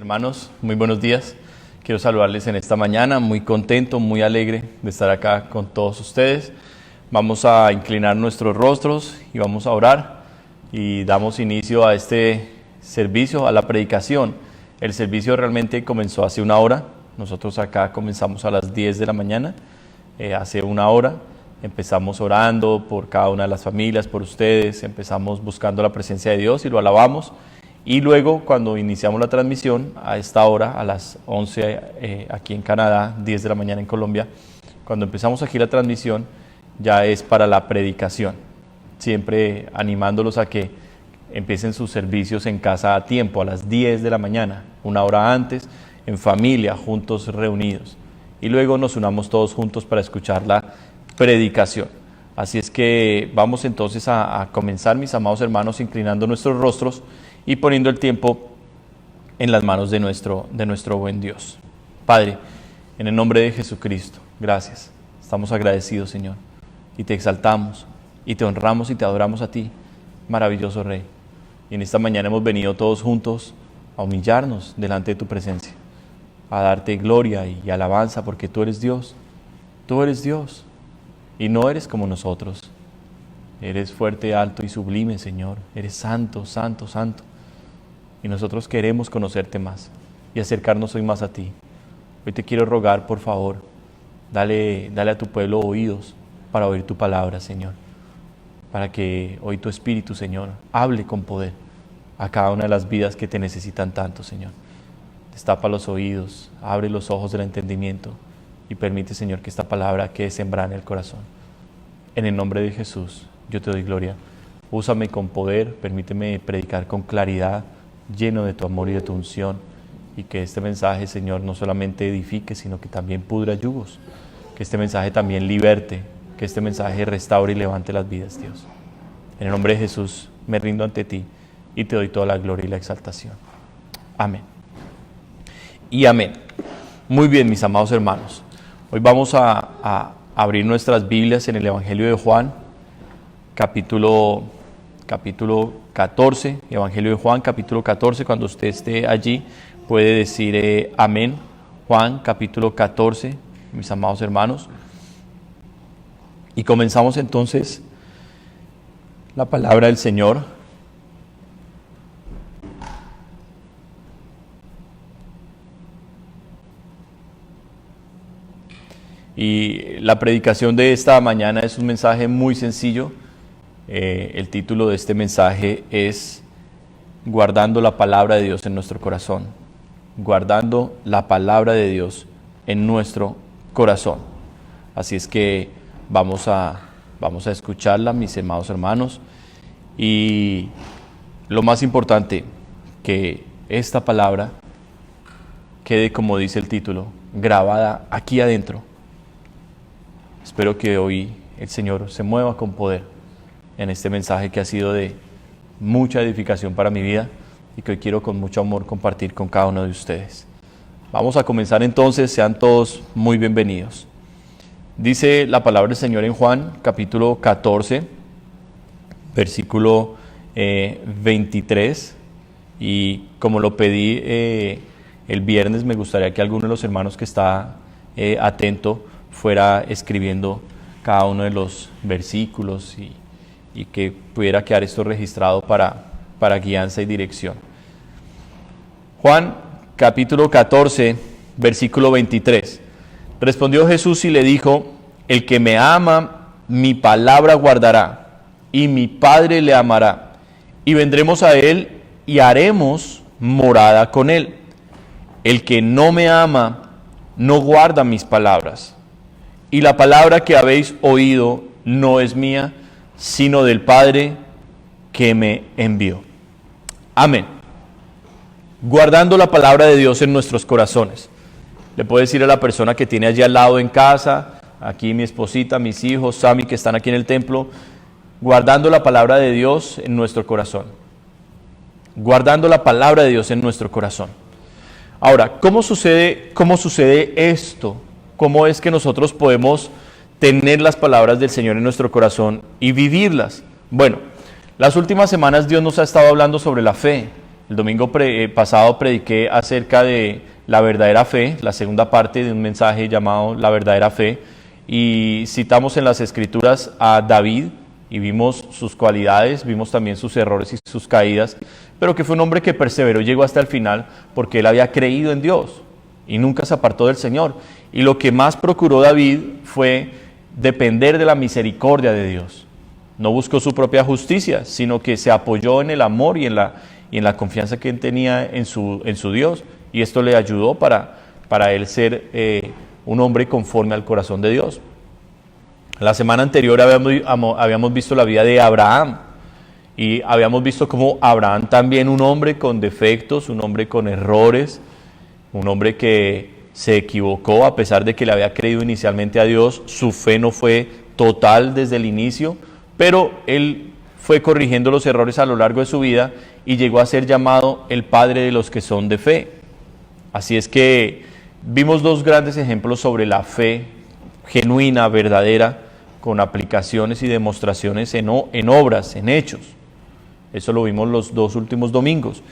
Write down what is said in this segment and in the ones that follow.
Hermanos, muy buenos días. Quiero saludarles en esta mañana, muy contento, muy alegre de estar acá con todos ustedes. Vamos a inclinar nuestros rostros y vamos a orar y damos inicio a este servicio, a la predicación. El servicio realmente comenzó hace una hora. Nosotros acá comenzamos a las 10 de la mañana, hace una hora. Empezamos orando por cada una de las familias, por ustedes, empezamos buscando la presencia de Dios y lo alabamos. Y luego, cuando iniciamos la transmisión, a esta hora, a las 11 aquí en Canadá, 10 de la mañana en Colombia, cuando empezamos aquí la transmisión, ya es para la predicación. Siempre animándolos a que empiecen sus servicios en casa a tiempo, a las 10 de la mañana, una hora antes, en familia, juntos reunidos. Y luego nos unamos todos juntos para escuchar la predicación. Así es que vamos entonces a comenzar, mis amados hermanos, inclinando nuestros rostros y poniendo el tiempo en las manos de nuestro buen Dios. Padre, en el nombre de Jesucristo, gracias. Estamos agradecidos, Señor, y te exaltamos, y te honramos y te adoramos a ti, maravilloso Rey. Y en esta mañana hemos venido todos juntos a humillarnos delante de tu presencia, a darte gloria y alabanza, porque tú eres Dios, y no eres como nosotros. Eres fuerte, alto y sublime, Señor. Eres santo, santo, santo. Y nosotros queremos conocerte más y acercarnos hoy más a ti. Hoy te quiero rogar, por favor, dale a tu pueblo oídos para oír tu palabra, Señor. Para que hoy tu Espíritu, Señor, hable con poder a cada una de las vidas que te necesitan tanto, Señor. Destapa los oídos, abre los ojos del entendimiento y permite, Señor, que esta palabra quede sembrada en el corazón. En el nombre de Jesús, yo te doy gloria. Úsame con poder, permíteme predicar con claridad, lleno de tu amor y de tu unción, y que este mensaje, Señor, no solamente edifique, sino que también pudra yugos, que este mensaje también liberte, que este mensaje restaure y levante las vidas, Dios. En el nombre de Jesús me rindo ante ti y te doy toda la gloria y la exaltación. Amén. Y amén. Muy bien, mis amados hermanos. Hoy vamos a abrir nuestras Biblias en el Evangelio de Juan, capítulo 14, Evangelio de Juan, capítulo 14. Cuando usted esté allí puede decir amén. Juan, capítulo 14, mis amados hermanos. Y comenzamos entonces la palabra del Señor. Y la predicación de esta mañana es un mensaje muy sencillo. El título de este mensaje es Guardando la palabra de Dios en nuestro corazón. Guardando la palabra de Dios en nuestro corazón. Así es que vamos a escucharla, mis amados hermanos. Y lo más importante, que esta palabra quede, como dice el título, grabada aquí adentro. Espero que hoy el Señor se mueva con poder en este mensaje que ha sido de mucha edificación para mi vida y que hoy quiero con mucho amor compartir con cada uno de ustedes. Vamos a comenzar entonces, sean todos muy bienvenidos. Dice la palabra del Señor en Juan, capítulo 14, versículo 23, y como lo pedí el viernes, me gustaría que alguno de los hermanos que está atento fuera escribiendo cada uno de los versículos y que pudiera quedar esto registrado para guianza y dirección. Juan capítulo 14, versículo 23. Respondió Jesús y le dijo: el que me ama, mi palabra guardará, y mi Padre le amará, y vendremos a él y haremos morada con él. El que no me ama, no guarda mis palabras. Y la palabra que habéis oído no es mía, sino del Padre que me envió. Amén. Guardando la palabra de Dios en nuestros corazones. Le puedo decir a la persona que tiene allí al lado en casa, aquí mi esposita, mis hijos, Sammy, que están aquí en el templo, guardando la palabra de Dios en nuestro corazón. Guardando la palabra de Dios en nuestro corazón. Ahora, ¿cómo sucede esto? ¿Cómo es que nosotros podemos tener las palabras del Señor en nuestro corazón y vivirlas? Bueno, las últimas semanas Dios nos ha estado hablando sobre la fe El domingo pasado prediqué acerca de la verdadera fe, la segunda parte de un mensaje llamado La verdadera fe, y citamos en las Escrituras a David y vimos sus cualidades, vimos también sus errores y sus caídas, pero que fue un hombre que perseveró y llegó hasta el final porque él había creído en Dios y nunca se apartó del Señor. Y lo que más procuró David fue depender de la misericordia de Dios. No buscó su propia justicia, sino que se apoyó en el amor y en la confianza que él tenía en su Dios. Y esto le ayudó para él ser un hombre conforme al corazón de Dios. La semana anterior habíamos visto la vida de Abraham. Y habíamos visto cómo Abraham también, un hombre con defectos, un hombre con errores, un hombre que se equivocó a pesar de que le había creído inicialmente a Dios. Su fe no fue total desde el inicio, pero él fue corrigiendo los errores a lo largo de su vida y llegó a ser llamado el padre de los que son de fe. Así es que vimos dos grandes ejemplos sobre la fe genuina, verdadera, con aplicaciones y demostraciones en obras, en hechos. Eso lo vimos los dos últimos domingos.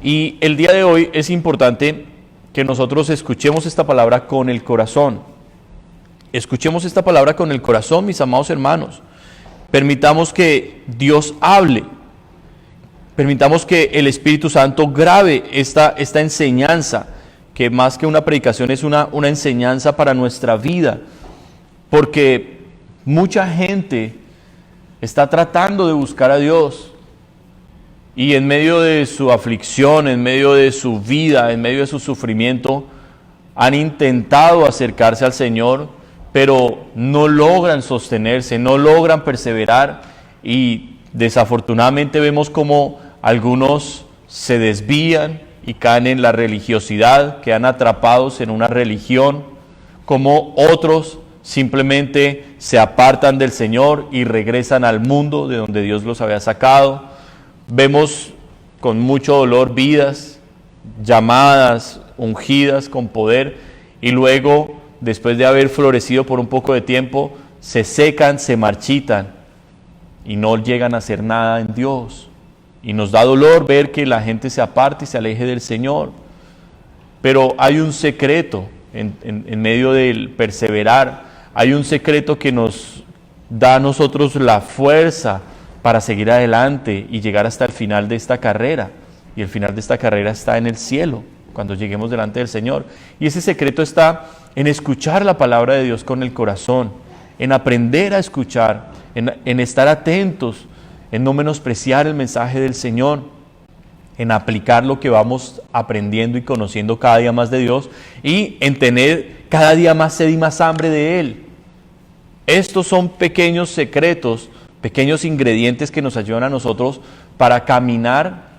Y el día de hoy es importante que nosotros escuchemos esta palabra con el corazón. Escuchemos esta palabra con el corazón, mis amados hermanos. Permitamos que Dios hable. Permitamos que el Espíritu Santo grabe esta enseñanza, que más que una predicación es una enseñanza para nuestra vida. Porque mucha gente está tratando de buscar a Dios. Y en medio de su aflicción, en medio de su vida, en medio de su sufrimiento, han intentado acercarse al Señor, pero no logran sostenerse, no logran perseverar, y desafortunadamente vemos como algunos se desvían y caen en la religiosidad, quedan atrapados en una religión, como otros simplemente se apartan del Señor y regresan al mundo de donde Dios los había sacado. Vemos con mucho dolor vidas llamadas, ungidas con poder, y luego, después de haber florecido por un poco de tiempo, se secan, se marchitan y no llegan a hacer nada en Dios. Y nos da dolor ver que la gente se aparte y se aleje del Señor. Pero hay un secreto en medio del perseverar. Hay un secreto que nos da a nosotros la fuerza para seguir adelante y llegar hasta el final de esta carrera. Y el final de esta carrera está en el cielo, cuando lleguemos delante del Señor. Y ese secreto está en escuchar la palabra de Dios con el corazón, en aprender a escuchar, en estar atentos, en no menospreciar el mensaje del Señor, en aplicar lo que vamos aprendiendo y conociendo cada día más de Dios, y en tener cada día más sed y más hambre de Él. Estos son pequeños secretos, pequeños ingredientes que nos ayudan a nosotros para caminar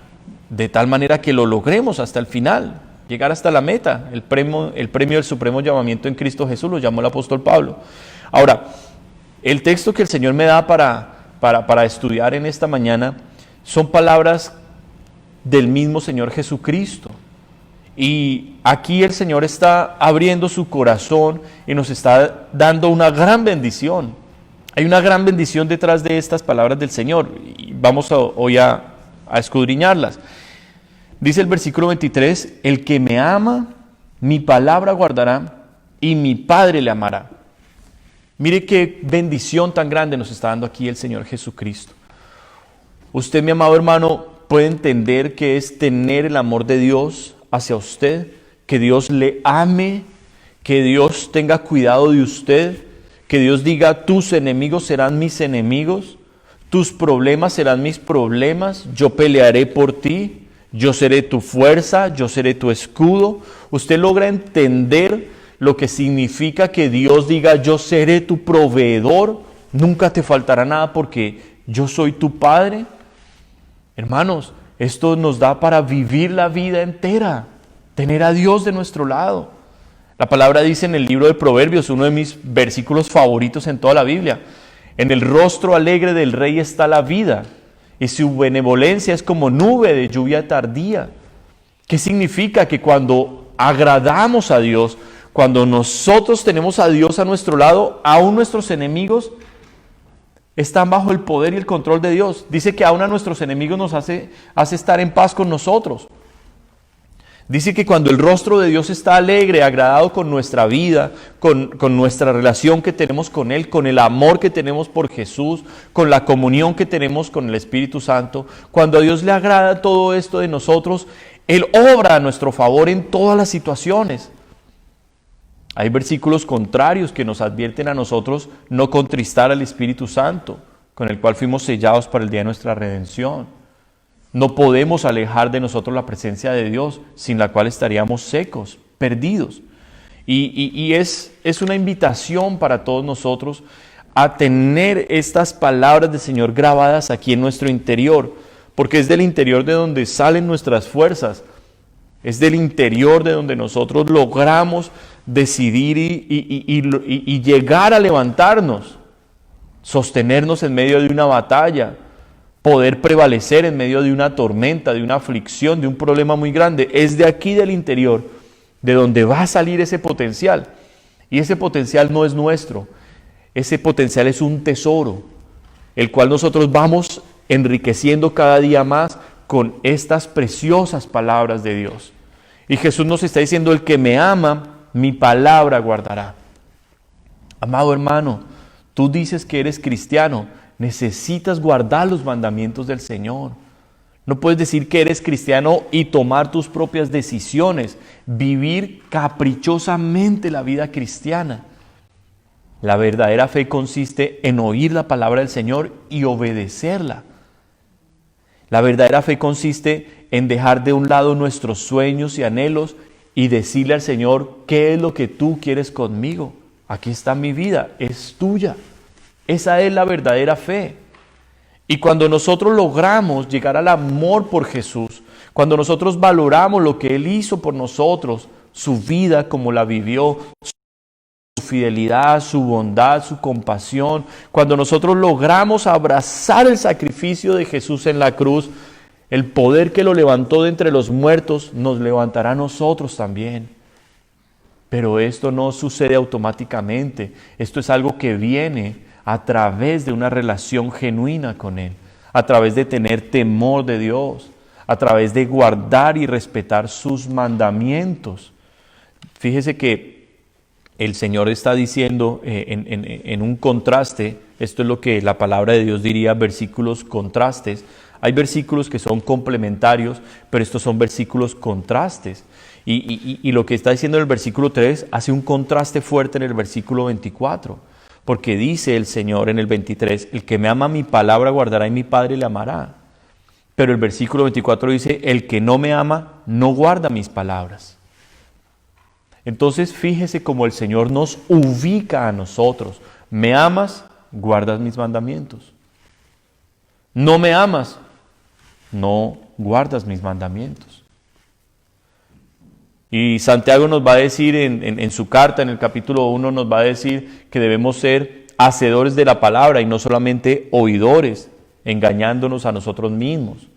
de tal manera que lo logremos hasta el final, llegar hasta la meta, el premio del supremo llamamiento en Cristo Jesús, lo llamó el apóstol Pablo. Ahora, el texto que el Señor me da para estudiar en esta mañana son palabras del mismo Señor Jesucristo. Y aquí el Señor está abriendo su corazón y nos está dando una gran bendición. Hay una gran bendición detrás de estas palabras del Señor y vamos hoy a escudriñarlas. Dice el versículo 23, el que me ama, mi palabra guardará y mi Padre le amará. Mire qué bendición tan grande nos está dando aquí el Señor Jesucristo. Usted, mi amado hermano, puede entender que es tener el amor de Dios hacia usted, que Dios le ame, que Dios tenga cuidado de usted, que Dios diga, tus enemigos serán mis enemigos, tus problemas serán mis problemas, yo pelearé por ti, yo seré tu fuerza, yo seré tu escudo. Usted logra entender lo que significa que Dios diga, yo seré tu proveedor, nunca te faltará nada porque yo soy tu Padre. Hermanos, esto nos da para vivir la vida entera, tener a Dios de nuestro lado. La palabra dice en el libro de Proverbios, uno de mis versículos favoritos en toda la Biblia, en el rostro alegre del rey está la vida, y su benevolencia es como nube de lluvia tardía. ¿Qué significa? Que cuando agradamos a Dios, cuando nosotros tenemos a Dios a nuestro lado, aún nuestros enemigos están bajo el poder y el control de Dios. Dice que aún a nuestros enemigos nos hace estar en paz con nosotros. Dice que cuando el rostro de Dios está alegre, agradado con nuestra vida, con nuestra relación que tenemos con Él, con el amor que tenemos por Jesús, con la comunión que tenemos con el Espíritu Santo, cuando a Dios le agrada todo esto de nosotros, Él obra a nuestro favor en todas las situaciones. Hay versículos contrarios que nos advierten a nosotros no contristar al Espíritu Santo, con el cual fuimos sellados para el día de nuestra redención. No podemos alejar de nosotros la presencia de Dios, sin la cual estaríamos secos, perdidos. Y es una invitación para todos nosotros a tener estas palabras del Señor grabadas aquí en nuestro interior, porque es del interior de donde salen nuestras fuerzas, es del interior de donde nosotros logramos decidir y llegar a levantarnos, sostenernos en medio de una batalla, poder prevalecer en medio de una tormenta, de una aflicción, de un problema muy grande. Es de aquí del interior, de donde va a salir ese potencial. Y ese potencial no es nuestro, ese potencial es un tesoro, el cual nosotros vamos enriqueciendo cada día más con estas preciosas palabras de Dios. Y Jesús nos está diciendo, el que me ama, mi palabra guardará. Amado hermano, tú dices que eres cristiano, necesitas guardar los mandamientos del Señor. No puedes decir que eres cristiano y tomar tus propias decisiones, vivir caprichosamente la vida cristiana. La verdadera fe consiste en oír la palabra del Señor y obedecerla. La verdadera fe consiste en dejar de un lado nuestros sueños y anhelos y decirle al Señor, ¿qué es lo que tú quieres conmigo? Aquí está mi vida, es tuya. Esa es la verdadera fe. Y cuando nosotros logramos llegar al amor por Jesús, cuando nosotros valoramos lo que Él hizo por nosotros, su vida como la vivió, su fidelidad, su bondad, su compasión, cuando nosotros logramos abrazar el sacrificio de Jesús en la cruz, el poder que lo levantó de entre los muertos nos levantará a nosotros también. Pero esto no sucede automáticamente, esto es algo que viene a través de una relación genuina con Él, a través de tener temor de Dios, a través de guardar y respetar sus mandamientos. Fíjese que el Señor está diciendo en un contraste, esto es lo que la palabra de Dios diría, versículos contrastes. Hay versículos que son complementarios, pero estos son versículos contrastes. Y lo que está diciendo en el versículo 3 hace un contraste fuerte en el versículo 24. Porque dice el Señor en el 23, el que me ama mi palabra guardará y mi Padre le amará. Pero el versículo 24 dice, el que no me ama no guarda mis palabras. Entonces fíjese cómo el Señor nos ubica a nosotros. ¿Me amas? Guardas mis mandamientos. ¿No me amas? No guardas mis mandamientos. Y Santiago nos va a decir en su carta, en el capítulo 1, nos va a decir que debemos ser hacedores de la palabra y no solamente oidores, engañándonos a nosotros mismos.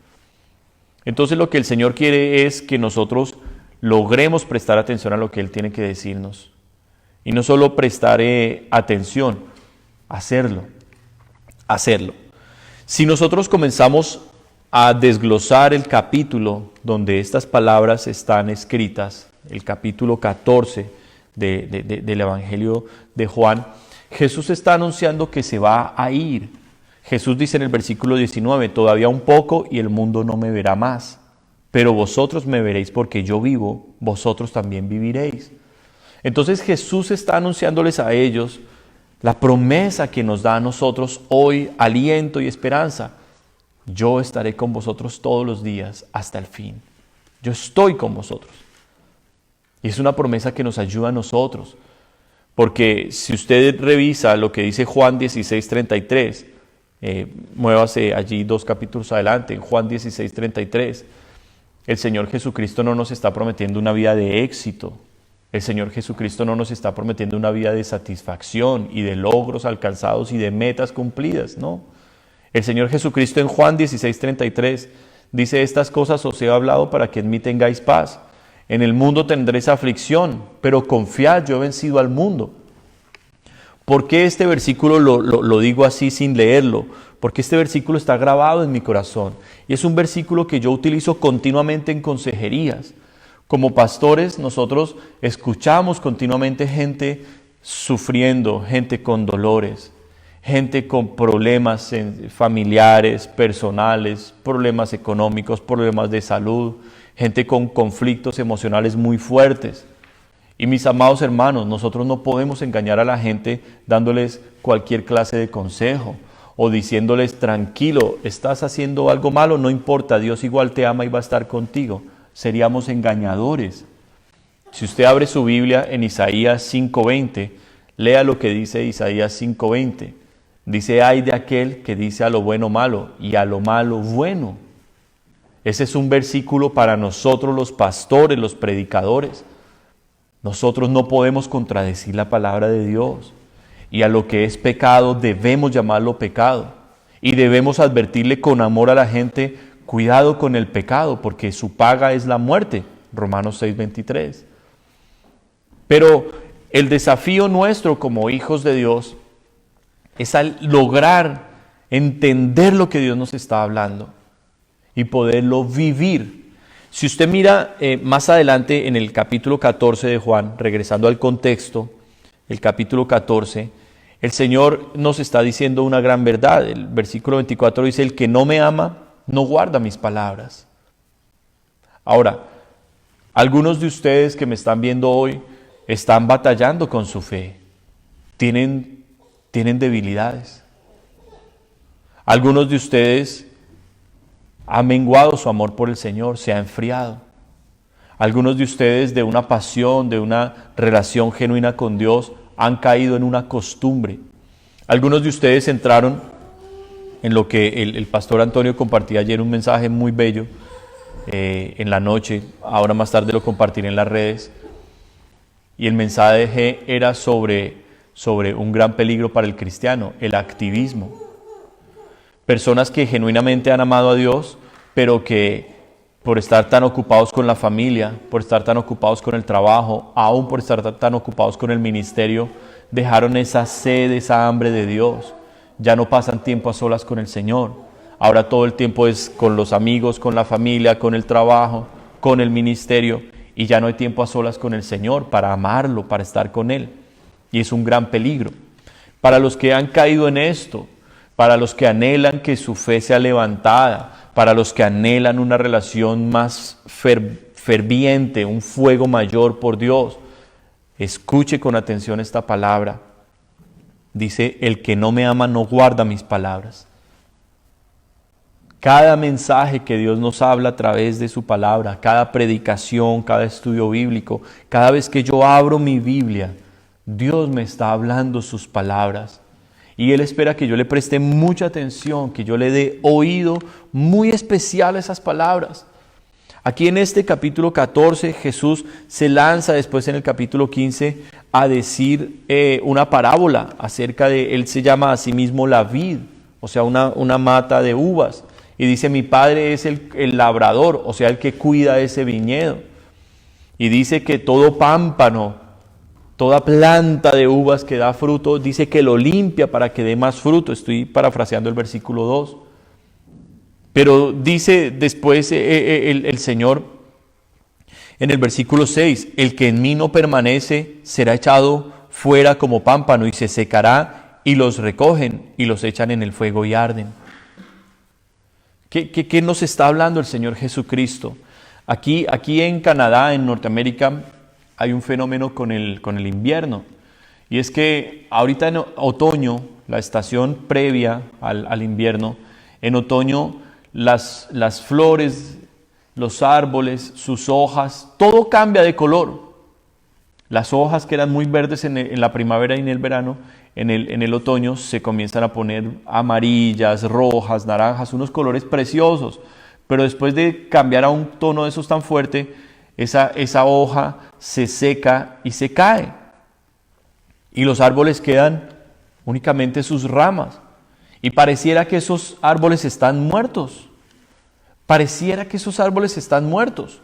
Entonces lo que el Señor quiere es que nosotros logremos prestar atención a lo que Él tiene que decirnos. Y no solo prestar atención, hacerlo. Si nosotros comenzamos a desglosar el capítulo donde estas palabras están escritas, el capítulo 14 del Evangelio de Juan, Jesús está anunciando que se va a ir. Jesús dice en el versículo 19, todavía un poco y el mundo no me verá más, pero vosotros me veréis porque yo vivo, vosotros también viviréis. Entonces Jesús está anunciándoles a ellos la promesa que nos da a nosotros hoy, aliento y esperanza. Yo estaré con vosotros todos los días hasta el fin. Yo estoy con vosotros. Y es una promesa que nos ayuda a nosotros. Porque si usted revisa lo que dice Juan 16:33, muévase allí 2 capítulos adelante, en Juan 16:33, el Señor Jesucristo no nos está prometiendo una vida de éxito. El Señor Jesucristo no nos está prometiendo una vida de satisfacción y de logros alcanzados y de metas cumplidas, no. El Señor Jesucristo en Juan 16:33 dice, estas cosas os he hablado para que en mí tengáis paz. En el mundo tendréis aflicción, pero confiad, yo he vencido al mundo. ¿Por qué este versículo lo digo así sin leerlo? Porque este versículo está grabado en mi corazón. Y es un versículo que yo utilizo continuamente en consejerías. Como pastores, nosotros escuchamos continuamente gente sufriendo, gente con dolores, gente con problemas familiares, personales, problemas económicos, problemas de salud, gente con conflictos emocionales muy fuertes. Y mis amados hermanos, nosotros no podemos engañar a la gente dándoles cualquier clase de consejo o diciéndoles tranquilo, estás haciendo algo malo, no importa, Dios igual te ama y va a estar contigo. Seríamos engañadores. Si usted abre su Biblia en Isaías 5:20, lea lo que dice Isaías 5:20. Dice, ay de aquel que dice a lo bueno malo y a lo malo bueno. Ese es un versículo para nosotros los pastores, los predicadores. Nosotros no podemos contradecir la palabra de Dios. Y a lo que es pecado debemos llamarlo pecado. Y debemos advertirle con amor a la gente, cuidado con el pecado, porque su paga es la muerte. Romanos 6:23. Pero el desafío nuestro como hijos de Dios es al lograr entender lo que Dios nos está hablando y poderlo vivir. Si usted mira más adelante en el capítulo 14 de Juan, regresando al contexto, el capítulo 14, el Señor nos está diciendo una gran verdad. El versículo 24 dice, el que no me ama, no guarda mis palabras. Ahora, algunos de ustedes que me están viendo hoy están batallando con su fe. Tienen debilidades. Algunos de ustedes ha menguado su amor por el Señor, se ha enfriado. Algunos de ustedes de una pasión, de una relación genuina con Dios, han caído en una costumbre. Algunos de ustedes entraron en lo que el pastor Antonio compartía ayer, un mensaje muy bello en la noche, ahora más tarde lo compartiré en las redes, y el mensaje era sobre un gran peligro para el cristiano, el activismo. Personas que genuinamente han amado a Dios, pero que por estar tan ocupados con la familia, por estar tan ocupados con el trabajo, aún por estar tan ocupados con el ministerio, dejaron esa sed, esa hambre de Dios. Ya no pasan tiempo a solas con el Señor. Ahora todo el tiempo es con los amigos, con la familia, con el trabajo, con el ministerio, y ya no hay tiempo a solas con el Señor para amarlo, para estar con Él. Y es un gran peligro. Para los que han caído en esto, para los que anhelan que su fe sea levantada, para los que anhelan una relación más ferviente, un fuego mayor por Dios, escuche con atención esta palabra. Dice, el que no me ama no guarda mis palabras. Cada mensaje que Dios nos habla a través de su palabra, cada predicación, cada estudio bíblico, cada vez que yo abro mi Biblia, Dios me está hablando sus palabras. Y Él espera que yo le preste mucha atención, que yo le dé oído muy especial a esas palabras. Aquí en este capítulo 14, Jesús se lanza después en el capítulo 15 a decir una parábola acerca de, Él se llama a sí mismo la vid, o sea, una mata de uvas. Y dice, mi Padre es el labrador, o sea, el que cuida ese viñedo. Y dice que todo pámpano, toda planta de uvas que da fruto, dice que lo limpia para que dé más fruto. Estoy parafraseando el versículo 2. Pero dice después el Señor en el versículo 6, el que en mí no permanece será echado fuera como pámpano y se secará, y los recogen y los echan en el fuego y arden. ¿Qué nos está hablando el Señor Jesucristo? Aquí en Canadá, en Norteamérica, hay un fenómeno con el invierno, y es que ahorita en otoño, la estación previa al invierno, en otoño las flores, los árboles, sus hojas, todo cambia de color. Las hojas que eran muy verdes en la primavera y en el verano, en el otoño se comienzan a poner amarillas, rojas, naranjas, unos colores preciosos, pero después de cambiar a un tono de esos tan fuerte, esa hoja se seca y se cae. Y los árboles quedan únicamente sus ramas. Y pareciera que esos árboles están muertos. Pareciera que esos árboles están muertos.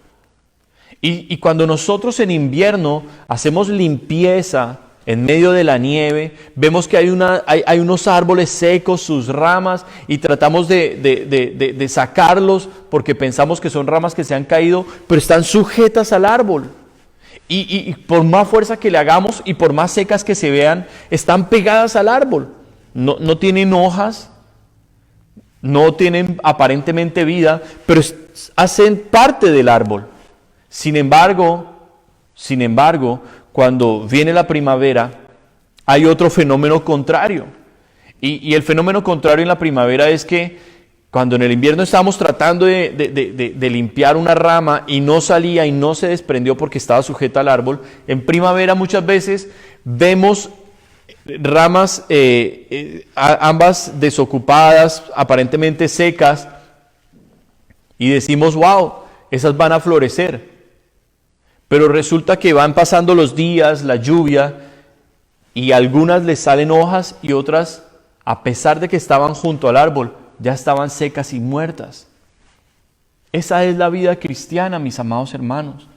Y cuando nosotros en invierno hacemos limpieza en medio de la nieve, vemos que hay unos árboles secos, sus ramas, y tratamos de sacarlos porque pensamos que son ramas que se han caído, pero están sujetas al árbol. Y por más fuerza que le hagamos y por más secas que se vean, están pegadas al árbol. No tienen hojas, no tienen aparentemente vida, pero hacen parte del árbol. Sin embargo, cuando viene la primavera, hay otro fenómeno contrario. Y el fenómeno contrario en la primavera es que cuando en el invierno estábamos tratando de limpiar una rama y no salía y no se desprendió porque estaba sujeta al árbol, en primavera muchas veces vemos ramas ambas desocupadas, aparentemente secas, y decimos, wow, esas van a florecer. Pero resulta que van pasando los días, la lluvia, y algunas les salen hojas y otras, a pesar de que estaban junto al árbol, ya estaban secas y muertas. Esa es la vida cristiana, mis amados hermanos.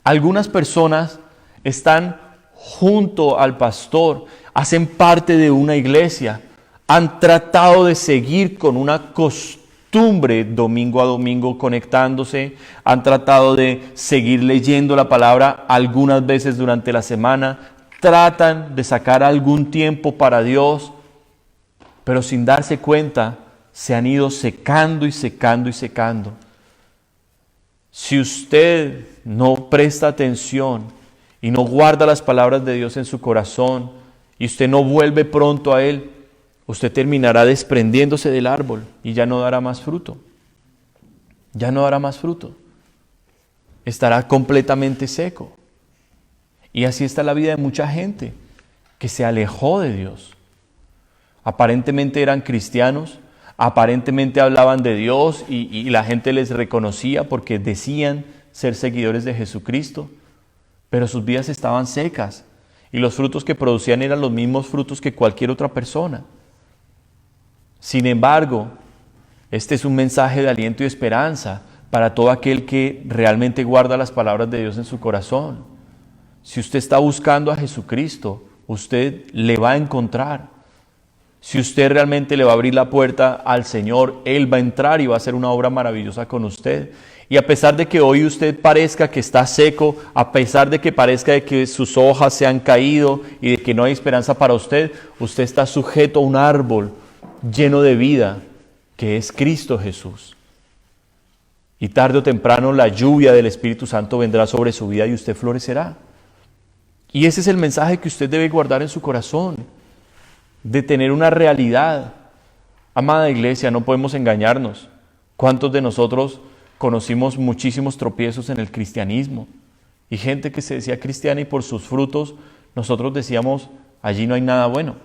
Algunas personas están junto al pastor, hacen parte de una iglesia, han tratado de seguir con una costumbre domingo a domingo conectándose, han tratado de seguir leyendo la palabra algunas veces durante la semana, tratan de sacar algún tiempo para Dios, pero sin darse cuenta se han ido secando y secando y secando. Si usted no presta atención y no guarda las palabras de Dios en su corazón y usted no vuelve pronto a Él, usted terminará desprendiéndose del árbol y ya no dará más fruto. Ya no dará más fruto. Estará completamente seco. Y así está la vida de mucha gente que se alejó de Dios. Aparentemente eran cristianos, aparentemente hablaban de Dios y la gente les reconocía porque decían ser seguidores de Jesucristo, pero sus vidas estaban secas y los frutos que producían eran los mismos frutos que cualquier otra persona. Sin embargo, este es un mensaje de aliento y esperanza para todo aquel que realmente guarda las palabras de Dios en su corazón. Si usted está buscando a Jesucristo, usted le va a encontrar. Si usted realmente le va a abrir la puerta al Señor, Él va a entrar y va a hacer una obra maravillosa con usted. Y a pesar de que hoy usted parezca que está seco, a pesar de que parezca de que sus hojas se han caído y de que no hay esperanza para usted, usted está sujeto a un árbol lleno de vida, que es Cristo Jesús. Y tarde o temprano la lluvia del Espíritu Santo vendrá sobre su vida y usted florecerá. Y ese es el mensaje que usted debe guardar en su corazón, de tener una realidad. Amada iglesia, no podemos engañarnos. ¿Cuántos de nosotros conocimos muchísimos tropiezos en el cristianismo? Y gente que se decía cristiana y por sus frutos nosotros decíamos, allí no hay nada bueno.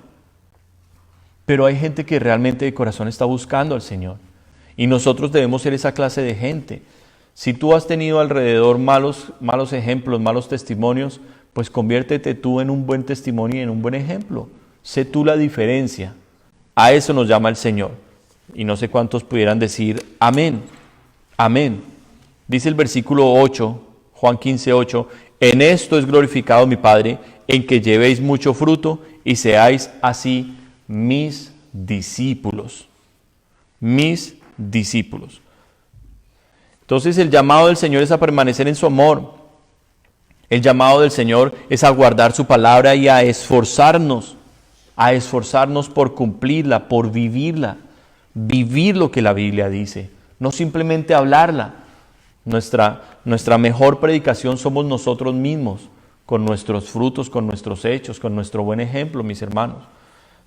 Pero hay gente que realmente de corazón está buscando al Señor. Y nosotros debemos ser esa clase de gente. Si tú has tenido alrededor malos ejemplos, malos testimonios, pues conviértete tú en un buen testimonio y en un buen ejemplo. Sé tú la diferencia. A eso nos llama el Señor. Y no sé cuántos pudieran decir amén. Amén. Dice el versículo 8, Juan 15:8, en esto es glorificado mi Padre, en que llevéis mucho fruto y seáis así mis discípulos. Mis discípulos. Entonces el llamado del Señor es a permanecer en su amor. El llamado del Señor es a guardar su palabra y a esforzarnos por cumplirla, por vivirla, vivir lo que la Biblia dice, no simplemente hablarla. Nuestra mejor predicación somos nosotros mismos, con nuestros frutos, con nuestros hechos, con nuestro buen ejemplo, mis hermanos.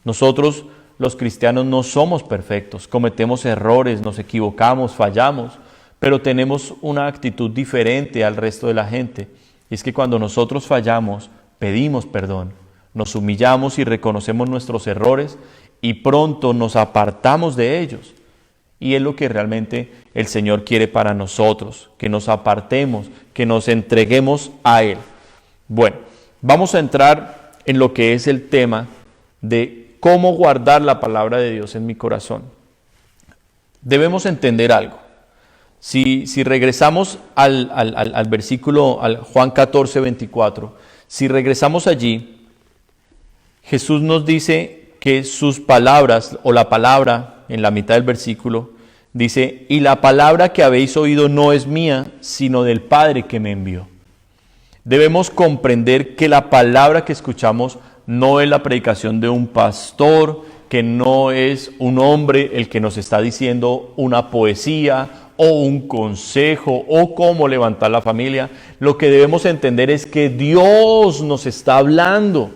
Nosotros, los cristianos, no somos perfectos, cometemos errores, nos equivocamos, fallamos, pero tenemos una actitud diferente al resto de la gente. Y es que cuando nosotros fallamos, pedimos perdón, nos humillamos y reconocemos nuestros errores y pronto nos apartamos de ellos. Y es lo que realmente el Señor quiere para nosotros, que nos apartemos, que nos entreguemos a Él. Bueno, vamos a entrar en lo que es el tema de cómo guardar la palabra de Dios en mi corazón. Debemos entender algo. Si regresamos al versículo, al Juan 14:24, si regresamos allí, Jesús nos dice que sus palabras, o la palabra en la mitad del versículo, dice, y la palabra que habéis oído no es mía, sino del Padre que me envió. Debemos comprender que la palabra que escuchamos no es la predicación de un pastor, que no es un hombre el que nos está diciendo una poesía o un consejo o cómo levantar la familia. Lo que debemos entender es que Dios nos está hablando,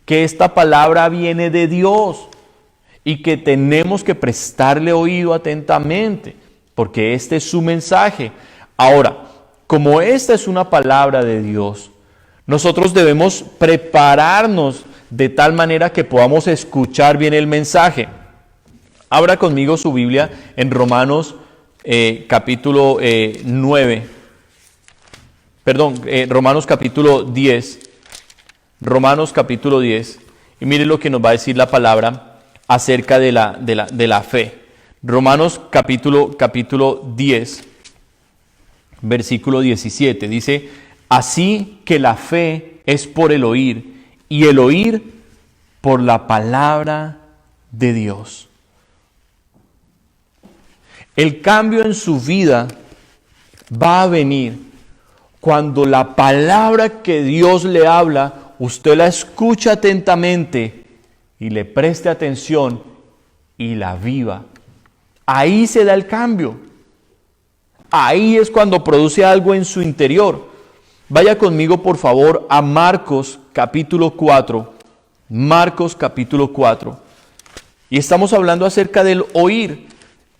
que esta palabra viene de Dios y que tenemos que prestarle oído atentamente, porque este es su mensaje. Ahora, como esta es una palabra de Dios, nosotros debemos prepararnos de tal manera que podamos escuchar bien el mensaje. Abra conmigo su Biblia en Romanos capítulo 9, Romanos capítulo 10, Romanos capítulo 10, y mire lo que nos va a decir la palabra acerca de la fe. Romanos capítulo 10, versículo 17, dice, así que la fe es por el oír, y el oír por la palabra de Dios. El cambio en su vida va a venir cuando la palabra que Dios le habla, usted la escucha atentamente y le preste atención y la viva. Ahí se da el cambio. Ahí es cuando produce algo en su interior. Vaya conmigo, por favor, a Marcos capítulo 4. Marcos capítulo 4. Y estamos hablando acerca del oír.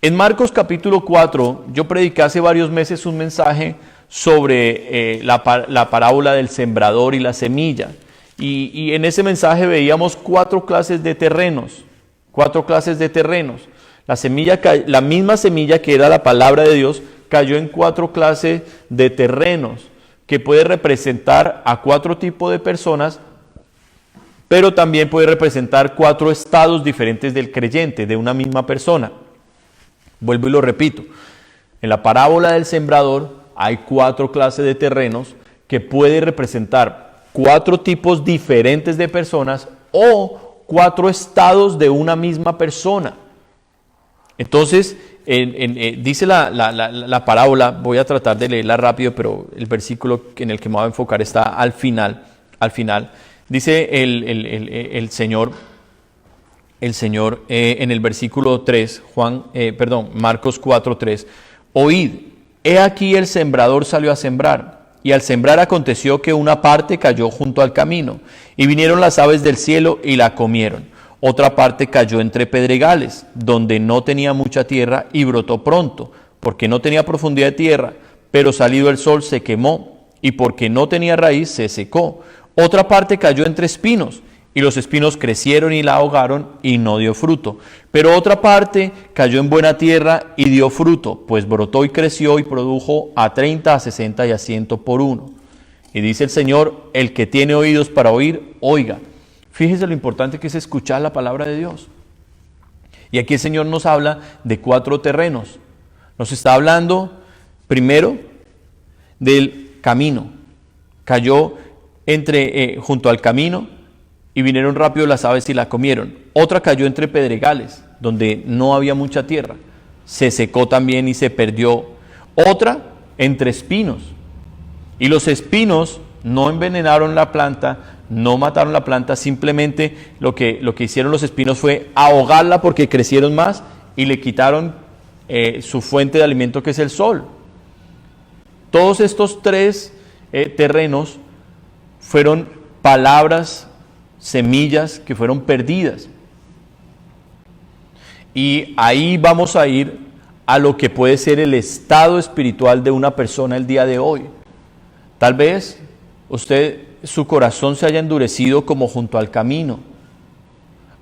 En Marcos capítulo 4, yo prediqué hace varios meses un mensaje sobre la parábola del sembrador y la semilla. Y en ese mensaje veíamos 4 clases de terrenos. 4 clases de terrenos. La misma semilla que era la palabra de Dios cayó en 4 clases de terrenos, que puede representar a 4 tipos de personas, pero también puede representar 4 estados diferentes del creyente, de una misma persona. Vuelvo y lo repito, en la parábola del sembrador hay 4 clases de terrenos que puede representar 4 tipos diferentes de personas o 4 estados de una misma persona. Entonces, dice la parábola, voy a tratar de leerla rápido, pero el versículo en el que me voy a enfocar está al final. Dice el Señor en el versículo 3, Marcos 4:3, oíd, he aquí el sembrador salió a sembrar, y al sembrar aconteció que una parte cayó junto al camino, y vinieron las aves del cielo y la comieron. Otra parte cayó entre pedregales, donde no tenía mucha tierra, y brotó pronto, porque no tenía profundidad de tierra, pero salido el sol se quemó, y porque no tenía raíz se secó. Otra parte cayó entre espinos, y los espinos crecieron y la ahogaron, y no dio fruto. Pero otra parte cayó en buena tierra y dio fruto, pues brotó y creció y produjo a 30, a 60 y a 100 por uno. Y dice el Señor, el que tiene oídos para oír, oiga. Fíjese lo importante que es escuchar la palabra de Dios. Y aquí el Señor nos habla de 4 terrenos. Nos está hablando primero del camino. Cayó junto al camino y vinieron rápido las aves y la comieron. Otra cayó entre pedregales, donde no había mucha tierra. Se secó también y se perdió. Otra entre espinos. Y los espinos no envenenaron la planta, no mataron la planta, simplemente lo que hicieron los espinos fue ahogarla porque crecieron más y le quitaron su fuente de alimento, que es el sol. Todos estos 3 terrenos fueron palabras, semillas que fueron perdidas. Y ahí vamos a ir a lo que puede ser el estado espiritual de una persona el día de hoy. Tal vez su corazón se haya endurecido como junto al camino.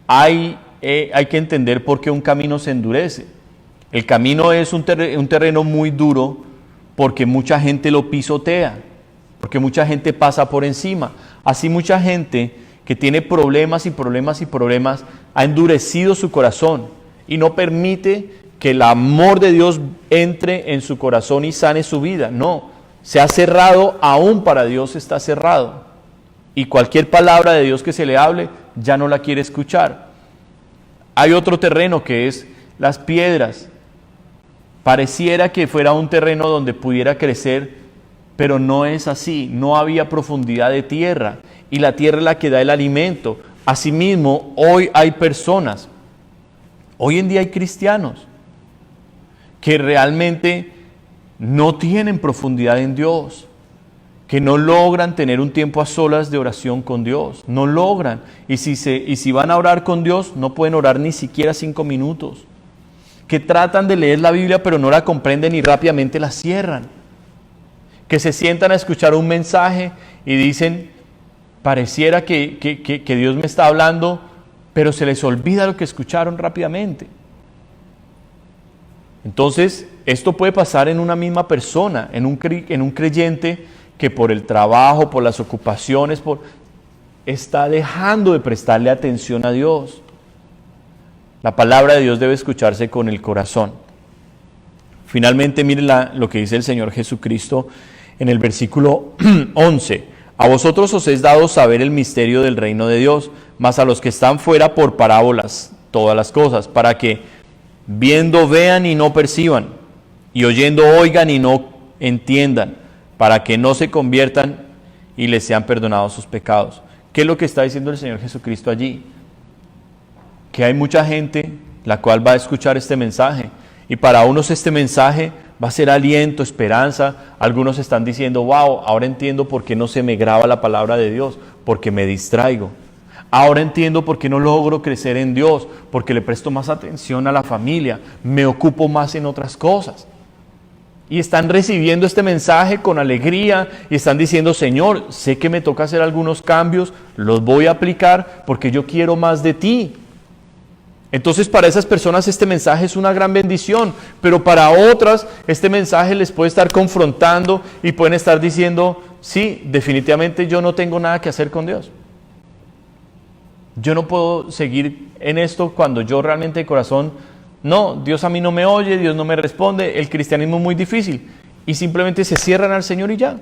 Hay que entender por qué un camino se endurece. El camino es un terreno muy duro porque mucha gente lo pisotea, porque mucha gente pasa por encima. Así mucha gente que tiene problemas ha endurecido su corazón y no permite que el amor de Dios entre en su corazón y sane su vida. No, se ha cerrado, aún para Dios está cerrado. y cualquier palabra de Dios que se le hable, ya no la quiere escuchar. Hay otro terreno que es las piedras. Pareciera que fuera un terreno donde pudiera crecer, pero no es así. No había profundidad de tierra, y la tierra es la que da el alimento. Asimismo, hoy hay personas, hoy en día hay cristianos que realmente no tienen profundidad en Dios, que no logran tener un tiempo a solas de oración con Dios, no logran. Y si van a orar con Dios, no pueden orar ni siquiera 5 minutos. Que tratan de leer la Biblia, pero no la comprenden y rápidamente la cierran. Que se sientan a escuchar un mensaje y dicen, pareciera que Dios me está hablando, pero se les olvida lo que escucharon rápidamente. Entonces, esto puede pasar en una misma persona, en un creyente que por el trabajo, por las ocupaciones, está dejando de prestarle atención a Dios. La palabra de Dios debe escucharse con el corazón. Finalmente, miren lo que dice el Señor Jesucristo en el versículo 11. A vosotros os es dado saber el misterio del reino de Dios, mas a los que están fuera por parábolas todas las cosas, para que viendo vean y no perciban, y oyendo oigan y no entiendan, para que no se conviertan y les sean perdonados sus pecados. ¿Qué es lo que está diciendo el Señor Jesucristo allí? Que hay mucha gente la cual va a escuchar este mensaje, y para unos este mensaje va a ser aliento, esperanza. Algunos están diciendo, wow, ahora entiendo por qué no se me graba la palabra de Dios, porque me distraigo. Ahora entiendo por qué no logro crecer en Dios, porque le presto más atención a la familia, me ocupo más en otras cosas. Y están recibiendo este mensaje con alegría y están diciendo, Señor, sé que me toca hacer algunos cambios, los voy a aplicar porque yo quiero más de ti. Entonces, para esas personas este mensaje es una gran bendición, pero para otras este mensaje les puede estar confrontando y pueden estar diciendo, sí, definitivamente yo no tengo nada que hacer con Dios. Yo no puedo seguir en esto cuando yo realmente de corazón, no, Dios a mí no me oye, Dios no me responde, el cristianismo es muy difícil, y simplemente se cierran al Señor y ya.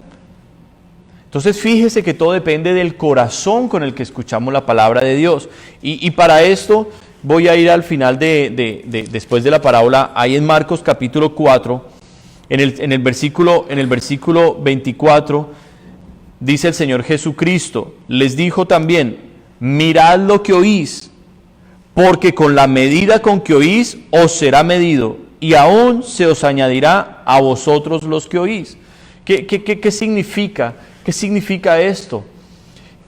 Entonces fíjese que todo depende del corazón con el que escuchamos la palabra de Dios, y para esto voy a ir al final después de la parábola, ahí en Marcos capítulo 4, en el versículo 24, dice el Señor Jesucristo, les dijo también, mirad lo que oís, porque con la medida con que oís os será medido, y aún se os añadirá a vosotros los que oís. ¿Qué significa? ¿Qué significa esto?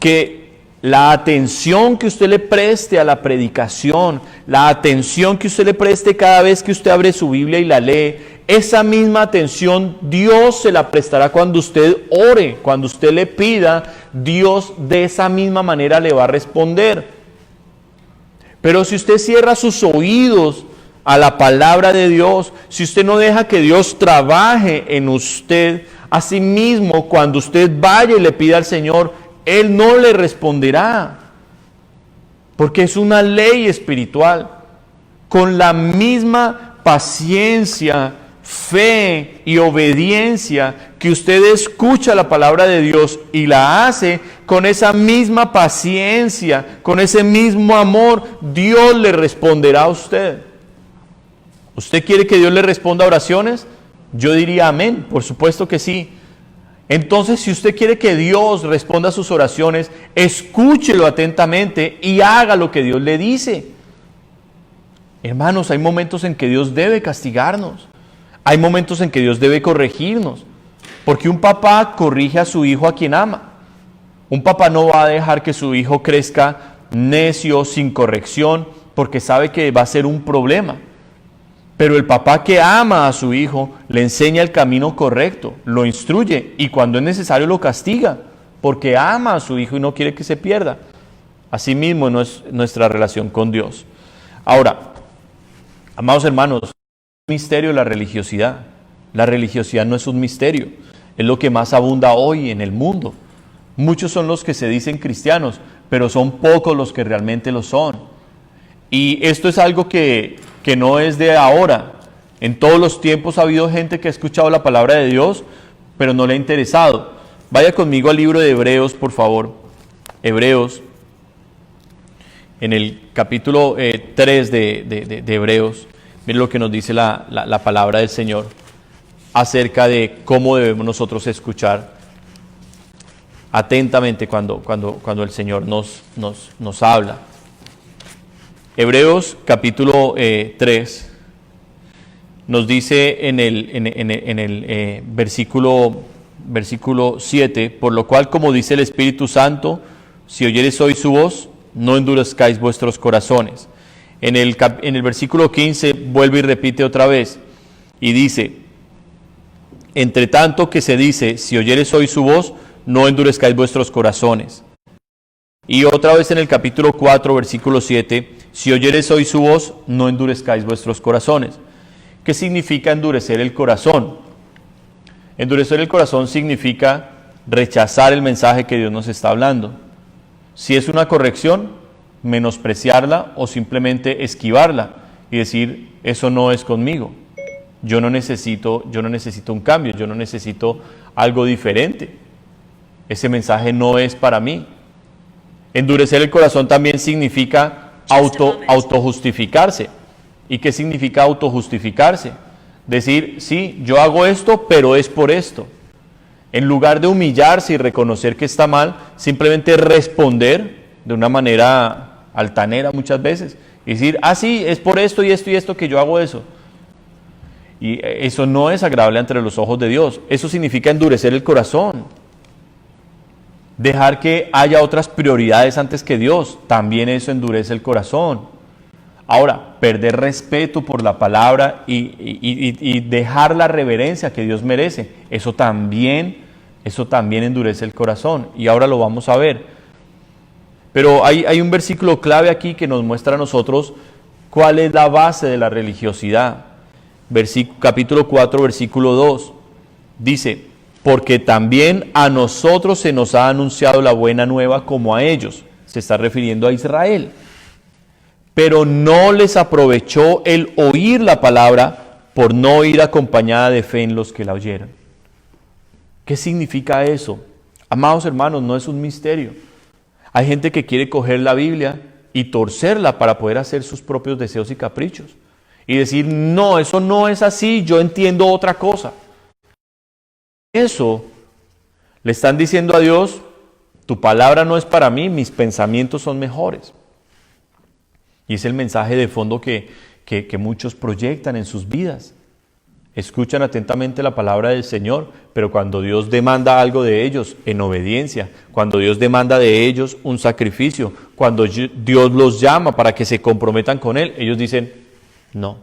Que la atención que usted le preste a la predicación, la atención que usted le preste cada vez que usted abre su Biblia y la lee, esa misma atención Dios se la prestará cuando usted ore, cuando usted le pida, Dios de esa misma manera le va a responder. Pero si usted cierra sus oídos a la palabra de Dios, si usted no deja que Dios trabaje en usted, asimismo cuando usted vaya y le pida al Señor, Él no le responderá, porque es una ley espiritual. Con la misma paciencia, fe y obediencia que usted escucha la palabra de Dios y la hace, con esa misma paciencia, con ese mismo amor, Dios le responderá a usted. ¿Usted quiere que Dios le responda a oraciones? Yo diría amén, por supuesto que sí. Entonces, si usted quiere que Dios responda a sus oraciones, escúchelo atentamente y haga lo que Dios le dice. Hermanos, hay momentos en que Dios debe castigarnos. Hay momentos en que Dios debe corregirnos. Porque un papá corrige a su hijo a quien ama. Un papá no va a dejar que su hijo crezca necio, sin corrección, porque sabe que va a ser un problema. Pero el papá que ama a su hijo le enseña el camino correcto, lo instruye y cuando es necesario lo castiga, porque ama a su hijo y no quiere que se pierda. Asimismo no es nuestra relación con Dios. Ahora, amados hermanos, es un misterio la religiosidad. La religiosidad no es un misterio, es lo que más abunda hoy en el mundo. Muchos son los que se dicen cristianos, pero son pocos los que realmente lo son. Y esto es algo que no es de ahora. En todos los tiempos ha habido gente que ha escuchado la palabra de Dios, pero no le ha interesado. Vaya conmigo al libro de Hebreos, por favor. Hebreos, en el capítulo 3 de Hebreos, miren lo que nos dice la palabra del Señor acerca de cómo debemos nosotros escuchar atentamente cuando el Señor nos habla. Hebreos capítulo 3 nos dice en el versículo 7, por lo cual, como dice el Espíritu Santo, si oyereis hoy su voz, no endurezcáis vuestros corazones. En el versículo 15 vuelve y repite otra vez y dice, entre tanto que se dice, si oyereis hoy su voz, no endurezcáis vuestros corazones. Y otra vez en el capítulo 4, versículo 7, si oyereis hoy su voz, no endurezcáis vuestros corazones. ¿Qué significa endurecer el corazón? Endurecer el corazón significa rechazar el mensaje que Dios nos está hablando. Si es una corrección, menospreciarla o simplemente esquivarla y decir, eso no es conmigo. Yo no necesito un cambio, yo no necesito algo diferente. Ese mensaje no es para mí. Endurecer el corazón también significa autojustificarse. ¿Y qué significa autojustificarse? Decir, sí, yo hago esto, pero es por esto. En lugar de humillarse y reconocer que está mal, simplemente responder de una manera altanera muchas veces. Y decir, sí, es por esto y esto y esto que yo hago eso. Y eso no es agradable ante los ojos de Dios. Eso significa endurecer el corazón. Dejar que haya otras prioridades antes que Dios. También eso endurece el corazón. Ahora, perder respeto por la palabra y dejar la reverencia que Dios merece. Eso también endurece el corazón. Y ahora lo vamos a ver. Pero hay un versículo clave aquí que nos muestra a nosotros cuál es la base de la religiosidad. Capítulo 4, versículo 2, dice, porque también a nosotros se nos ha anunciado la buena nueva como a ellos, se está refiriendo a Israel, pero no les aprovechó el oír la palabra por no ir acompañada de fe en los que la oyeron. ¿Qué significa eso? Amados hermanos, no es un misterio. Hay gente que quiere coger la Biblia y torcerla para poder hacer sus propios deseos y caprichos. Y decir, no, eso no es así, yo entiendo otra cosa. Eso le están diciendo a Dios, tu palabra no es para mí, mis pensamientos son mejores. Y es el mensaje de fondo que muchos proyectan en sus vidas. Escuchan atentamente la palabra del Señor, pero cuando Dios demanda algo de ellos en obediencia, cuando Dios demanda de ellos un sacrificio, cuando Dios los llama para que se comprometan con Él, ellos dicen, no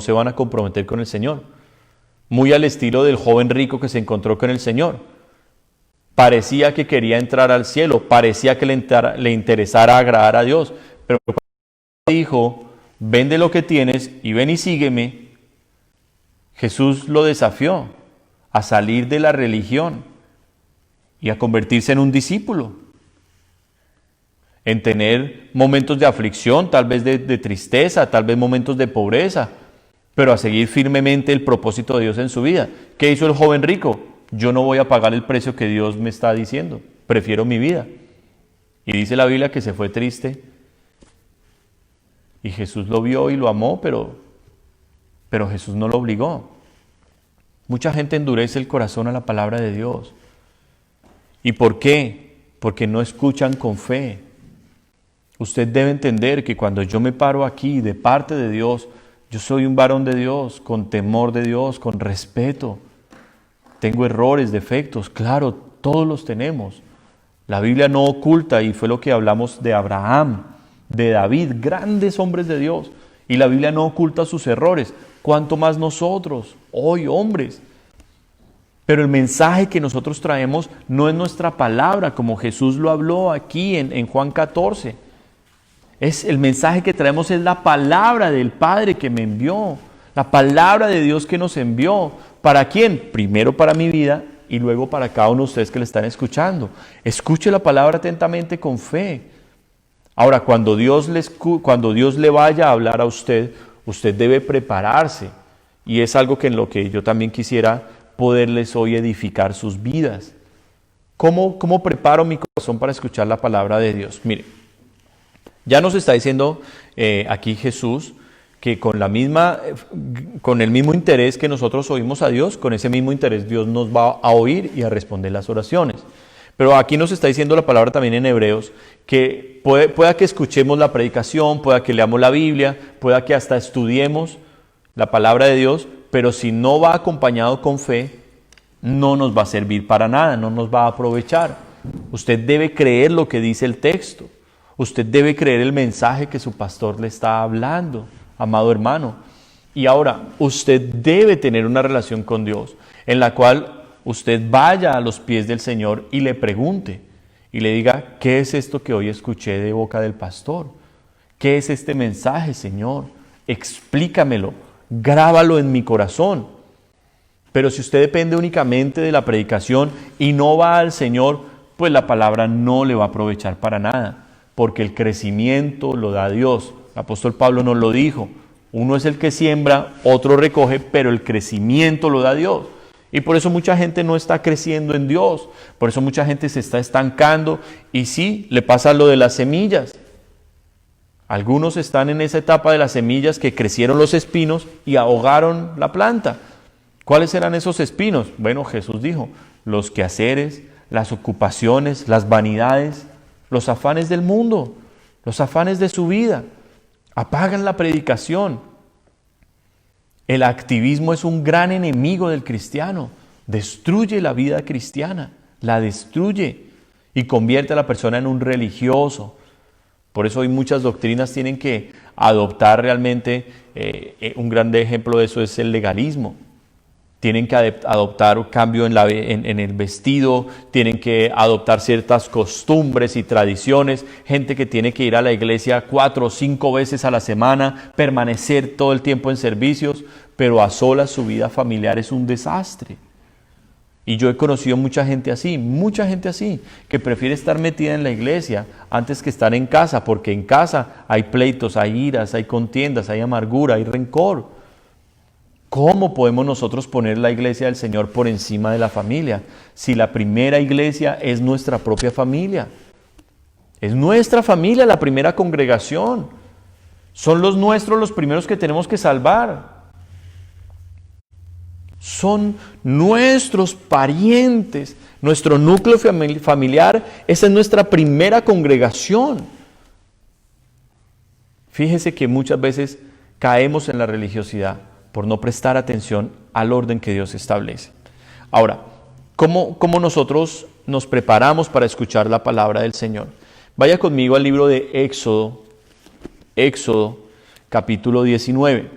se van a comprometer con el Señor. Muy al estilo del joven rico que se encontró con el Señor. Parecía que quería entrar al cielo, parecía que le interesara agradar a Dios, pero cuando dijo, vende lo que tienes y ven y sígueme, Jesús lo desafió a salir de la religión y a convertirse en un discípulo. En tener momentos de aflicción, tal vez de tristeza, tal vez momentos de pobreza, pero a seguir firmemente el propósito de Dios en su vida. ¿Qué hizo el joven rico? Yo no voy a pagar el precio que Dios me está diciendo, prefiero mi vida. Y dice la Biblia que se fue triste, y Jesús lo vio y lo amó, pero Jesús no lo obligó. Mucha gente endurece el corazón a la palabra de Dios. ¿Y por qué? Porque no escuchan con fe. Usted debe entender que cuando yo me paro aquí de parte de Dios, yo soy un varón de Dios, con temor de Dios, con respeto. Tengo errores, defectos, claro, todos los tenemos. La Biblia no oculta, y fue lo que hablamos de Abraham, de David, grandes hombres de Dios. Y la Biblia no oculta sus errores, cuanto más nosotros, hoy hombres. Pero el mensaje que nosotros traemos no es nuestra palabra, como Jesús lo habló aquí en Juan 14. El mensaje que traemos es la palabra del Padre que me envió, la palabra de Dios que nos envió. ¿Para quién? Primero para mi vida y luego para cada uno de ustedes que le están escuchando. Escuche la palabra atentamente con fe. Ahora, cuando Dios le vaya a hablar a usted, usted debe prepararse. Y es algo en lo que yo también quisiera poderles hoy edificar sus vidas. ¿Cómo preparo mi corazón para escuchar la palabra de Dios? Mire, ya nos está diciendo aquí Jesús que con el mismo interés que nosotros oímos a Dios, con ese mismo interés Dios nos va a oír y a responder las oraciones. Pero aquí nos está diciendo la palabra también en Hebreos que pueda que escuchemos la predicación, pueda que leamos la Biblia, pueda que hasta estudiemos la palabra de Dios, pero si no va acompañado con fe, no nos va a servir para nada, no nos va a aprovechar. Usted debe creer lo que dice el texto. Usted debe creer el mensaje que su pastor le está hablando, amado hermano. Y ahora, usted debe tener una relación con Dios en la cual usted vaya a los pies del Señor y le pregunte y le diga, ¿qué es esto que hoy escuché de boca del pastor? ¿Qué es este mensaje, Señor? Explícamelo, grábalo en mi corazón. Pero si usted depende únicamente de la predicación y no va al Señor, pues la palabra no le va a aprovechar para nada, porque el crecimiento lo da Dios. El apóstol Pablo nos lo dijo, uno es el que siembra, otro recoge, pero el crecimiento lo da Dios. Y por eso mucha gente no está creciendo en Dios, por eso mucha gente se está estancando y sí, le pasa lo de las semillas. Algunos están en esa etapa de las semillas que crecieron los espinos y ahogaron la planta. ¿Cuáles eran esos espinos? Bueno, Jesús dijo, los quehaceres, las ocupaciones, las vanidades, los afanes del mundo, los afanes de su vida. Apagan la predicación. El activismo es un gran enemigo del cristiano. Destruye la vida cristiana, la destruye y convierte a la persona en un religioso. Por eso hoy muchas doctrinas tienen que adoptar realmente, un gran ejemplo de eso es el legalismo. Tienen que adoptar un cambio en el vestido, tienen que adoptar ciertas costumbres y tradiciones, gente que tiene que ir a la iglesia 4 o 5 veces a la semana, permanecer todo el tiempo en servicios, pero a solas su vida familiar es un desastre. Y yo he conocido mucha gente así, que prefiere estar metida en la iglesia antes que estar en casa, porque en casa hay pleitos, hay iras, hay contiendas, hay amargura, hay rencor. ¿Cómo podemos nosotros poner la iglesia del Señor por encima de la familia? Si la primera iglesia es nuestra propia familia. Es nuestra familia la primera congregación. Son los nuestros los primeros que tenemos que salvar. Son nuestros parientes, nuestro núcleo familiar. Esa es nuestra primera congregación. Fíjese que muchas veces caemos en la religiosidad por no prestar atención al orden que Dios establece. Ahora, ¿cómo nosotros nos preparamos para escuchar la palabra del Señor? Vaya conmigo al libro de Éxodo capítulo 19.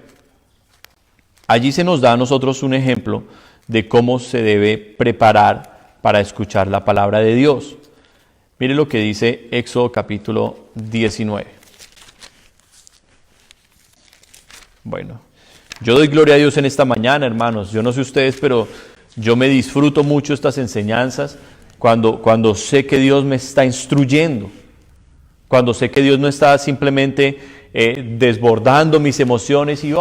Allí se nos da a nosotros un ejemplo de cómo se debe preparar para escuchar la palabra de Dios. Mire lo que dice Éxodo capítulo 19. Bueno, yo doy gloria a Dios en esta mañana, hermanos. Yo no sé ustedes, pero yo me disfruto mucho estas enseñanzas cuando sé que Dios me está instruyendo, cuando sé que Dios no está simplemente desbordando mis emociones y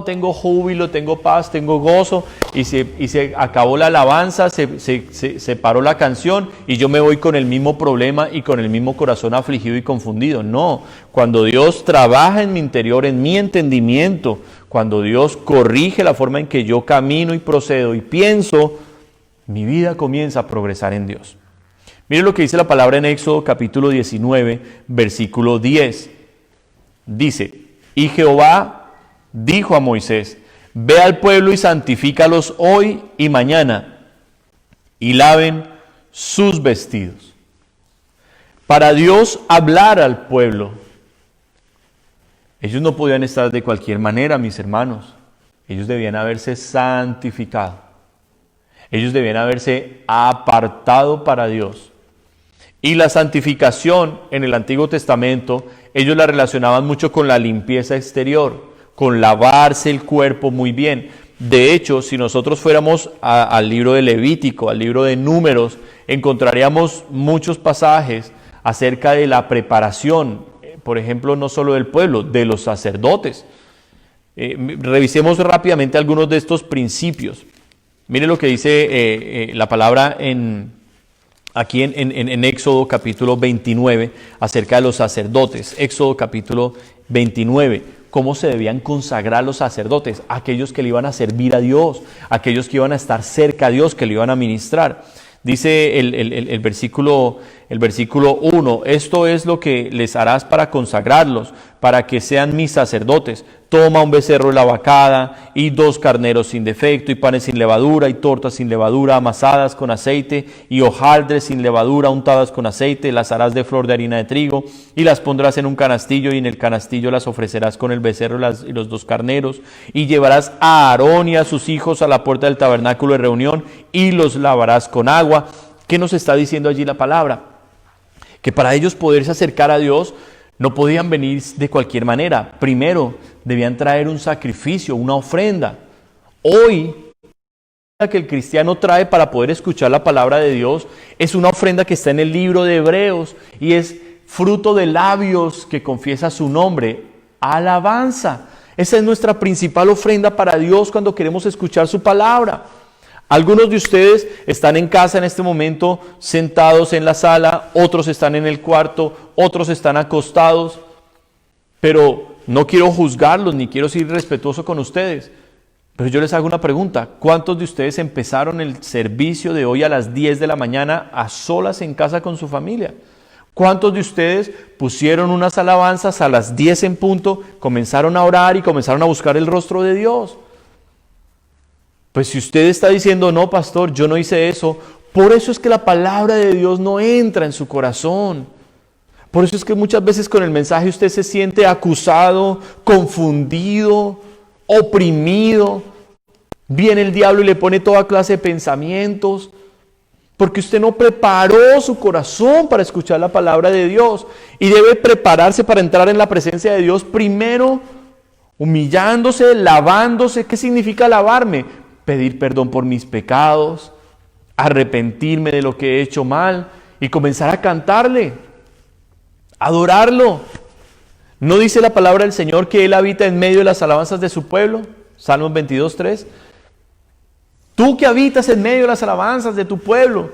tengo júbilo, tengo paz, tengo gozo y se acabó la alabanza, se paró la canción y yo me voy con el mismo problema y con el mismo corazón afligido y confundido. No, cuando Dios trabaja en mi interior, en mi entendimiento, cuando Dios corrige la forma en que yo camino y procedo y pienso, mi vida comienza a progresar en Dios. Mire lo que dice la palabra en Éxodo capítulo 19, versículo 10. Dice, y Jehová dijo a Moisés, ve al pueblo y santifícalos hoy y mañana, y laven sus vestidos. Para Dios hablar al pueblo, ellos no podían estar de cualquier manera, mis hermanos. Ellos debían haberse santificado. Ellos debían haberse apartado para Dios. Y la santificación en el Antiguo Testamento, ellos la relacionaban mucho con la limpieza exterior, con lavarse el cuerpo muy bien. De hecho, si nosotros fuéramos al libro de Levítico, al libro de Números, encontraríamos muchos pasajes acerca de la preparación, por ejemplo, no solo del pueblo, de los sacerdotes. Revisemos rápidamente algunos de estos principios. Mire lo que dice la palabra en aquí en Éxodo capítulo 29 acerca de los sacerdotes. Éxodo capítulo 29. ¿Cómo se debían consagrar los sacerdotes? Aquellos que le iban a servir a Dios, aquellos que iban a estar cerca a Dios, que le iban a ministrar. Dice el versículo 1, esto es lo que les harás para consagrarlos, para que sean mis sacerdotes. Toma un becerro de la vacada y 2 carneros sin defecto y panes sin levadura y tortas sin levadura amasadas con aceite y hojaldres sin levadura untadas con aceite. Las harás de flor de harina de trigo y las pondrás en un canastillo y en el canastillo las ofrecerás con el becerro y los 2 carneros. Y llevarás a Aarón y a sus hijos a la puerta del tabernáculo de reunión y los lavarás con agua. ¿Qué nos está diciendo allí la palabra? Que para ellos poderse acercar a Dios no podían venir de cualquier manera. Primero, debían traer un sacrificio, una ofrenda. Hoy, la que el cristiano trae para poder escuchar la palabra de Dios es una ofrenda que está en el libro de Hebreos y es fruto de labios que confiesa su nombre, alabanza. Esa es nuestra principal ofrenda para Dios cuando queremos escuchar su palabra. Algunos de ustedes están en casa en este momento, sentados en la sala, otros están en el cuarto, otros están acostados, pero no quiero juzgarlos ni quiero ser irrespetuoso con ustedes. Pero yo les hago una pregunta, ¿cuántos de ustedes empezaron el servicio de hoy a las 10 de la mañana a solas en casa con su familia? ¿Cuántos de ustedes pusieron unas alabanzas a las 10 en punto, comenzaron a orar y comenzaron a buscar el rostro de Dios? Pues si usted está diciendo, no, pastor, yo no hice eso, por eso es que la palabra de Dios no entra en su corazón. Por eso es que muchas veces con el mensaje usted se siente acusado, confundido, oprimido. Viene el diablo y le pone toda clase de pensamientos, porque usted no preparó su corazón para escuchar la palabra de Dios. Y debe prepararse para entrar en la presencia de Dios primero, humillándose, lavándose. ¿Qué significa lavarme? Pedir perdón por mis pecados, arrepentirme de lo que he hecho mal y comenzar a cantarle, adorarlo. ¿No dice la palabra del Señor que Él habita en medio de las alabanzas de su pueblo? Salmos 22:3. Tú que habitas en medio de las alabanzas de tu pueblo,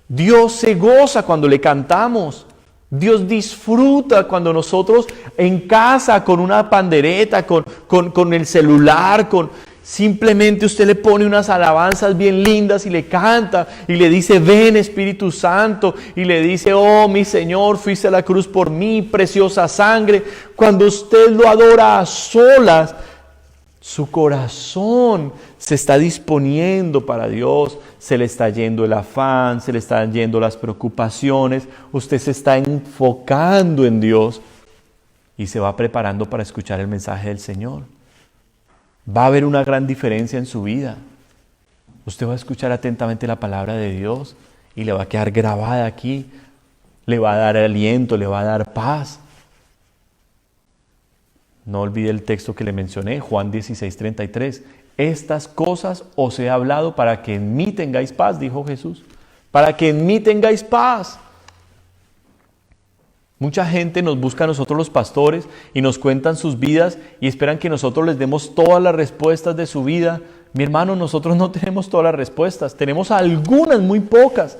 Dios se goza cuando le cantamos. Dios disfruta cuando nosotros en casa con una pandereta, con el celular, simplemente usted le pone unas alabanzas bien lindas y le canta y le dice, ven Espíritu Santo, y le dice, oh mi Señor, fuiste a la cruz por mí, preciosa sangre. Cuando usted lo adora a solas, su corazón se está disponiendo para Dios, se le está yendo el afán, se le están yendo las preocupaciones, usted se está enfocando en Dios y se va preparando para escuchar el mensaje del Señor. Va a haber una gran diferencia en su vida. Usted va a escuchar atentamente la palabra de Dios y le va a quedar grabada aquí, le va a dar aliento, le va a dar paz. No olvide el texto que le mencioné, Juan 16:33. Estas cosas os he hablado para que en mí tengáis paz, dijo Jesús. Para que en mí tengáis paz. Mucha gente nos busca a nosotros los pastores y nos cuentan sus vidas y esperan que nosotros les demos todas las respuestas de su vida. Mi hermano, nosotros no tenemos todas las respuestas, tenemos algunas, muy pocas.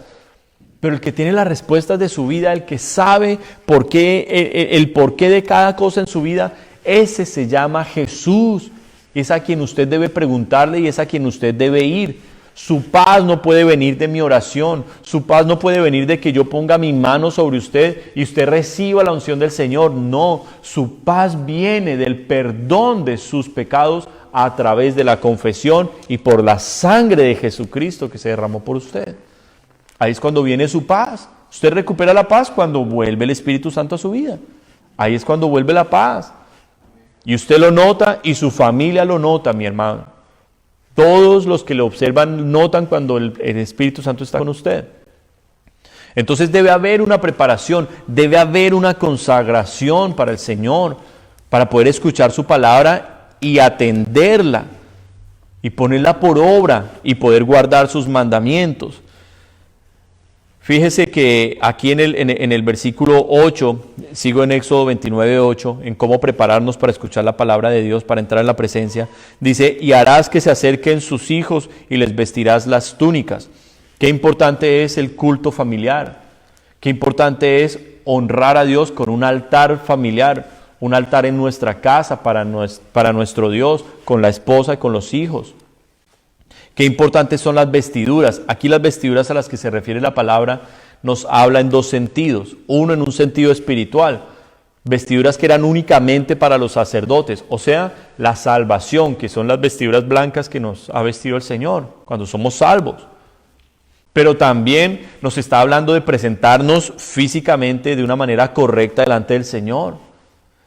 Pero el que tiene las respuestas de su vida, el que sabe el porqué de cada cosa en su vida, ese se llama Jesús. Es a quien usted debe preguntarle y es a quien usted debe ir. Su paz no puede venir de mi oración. Su paz no puede venir de que yo ponga mi mano sobre usted y usted reciba la unción del Señor. No, su paz viene del perdón de sus pecados a través de la confesión y por la sangre de Jesucristo que se derramó por usted. Ahí es cuando viene su paz. Usted recupera la paz cuando vuelve el Espíritu Santo a su vida. Ahí es cuando vuelve la paz. Y usted lo nota y su familia lo nota, mi hermano. Todos los que lo observan notan cuando el Espíritu Santo está con usted. Entonces debe haber una preparación, debe haber una consagración para el Señor, para poder escuchar su palabra y atenderla, y ponerla por obra, y poder guardar sus mandamientos. Fíjese que aquí en el versículo 8, sigo en Éxodo 29:8, en cómo prepararnos para escuchar la palabra de Dios, para entrar en la presencia. Dice, y harás que se acerquen sus hijos y les vestirás las túnicas, Qué importante es el culto familiar. Qué importante es honrar a Dios con un altar familiar, un altar en nuestra casa para nuestro Dios, con la esposa y con los hijos. Qué importantes son las vestiduras. Aquí las vestiduras a las que se refiere la palabra nos habla en dos sentidos. Uno, en un sentido espiritual. Vestiduras que eran únicamente para los sacerdotes, o sea, la salvación, que son las vestiduras blancas que nos ha vestido el Señor cuando somos salvos. Pero también nos está hablando de presentarnos físicamente de una manera correcta delante del Señor.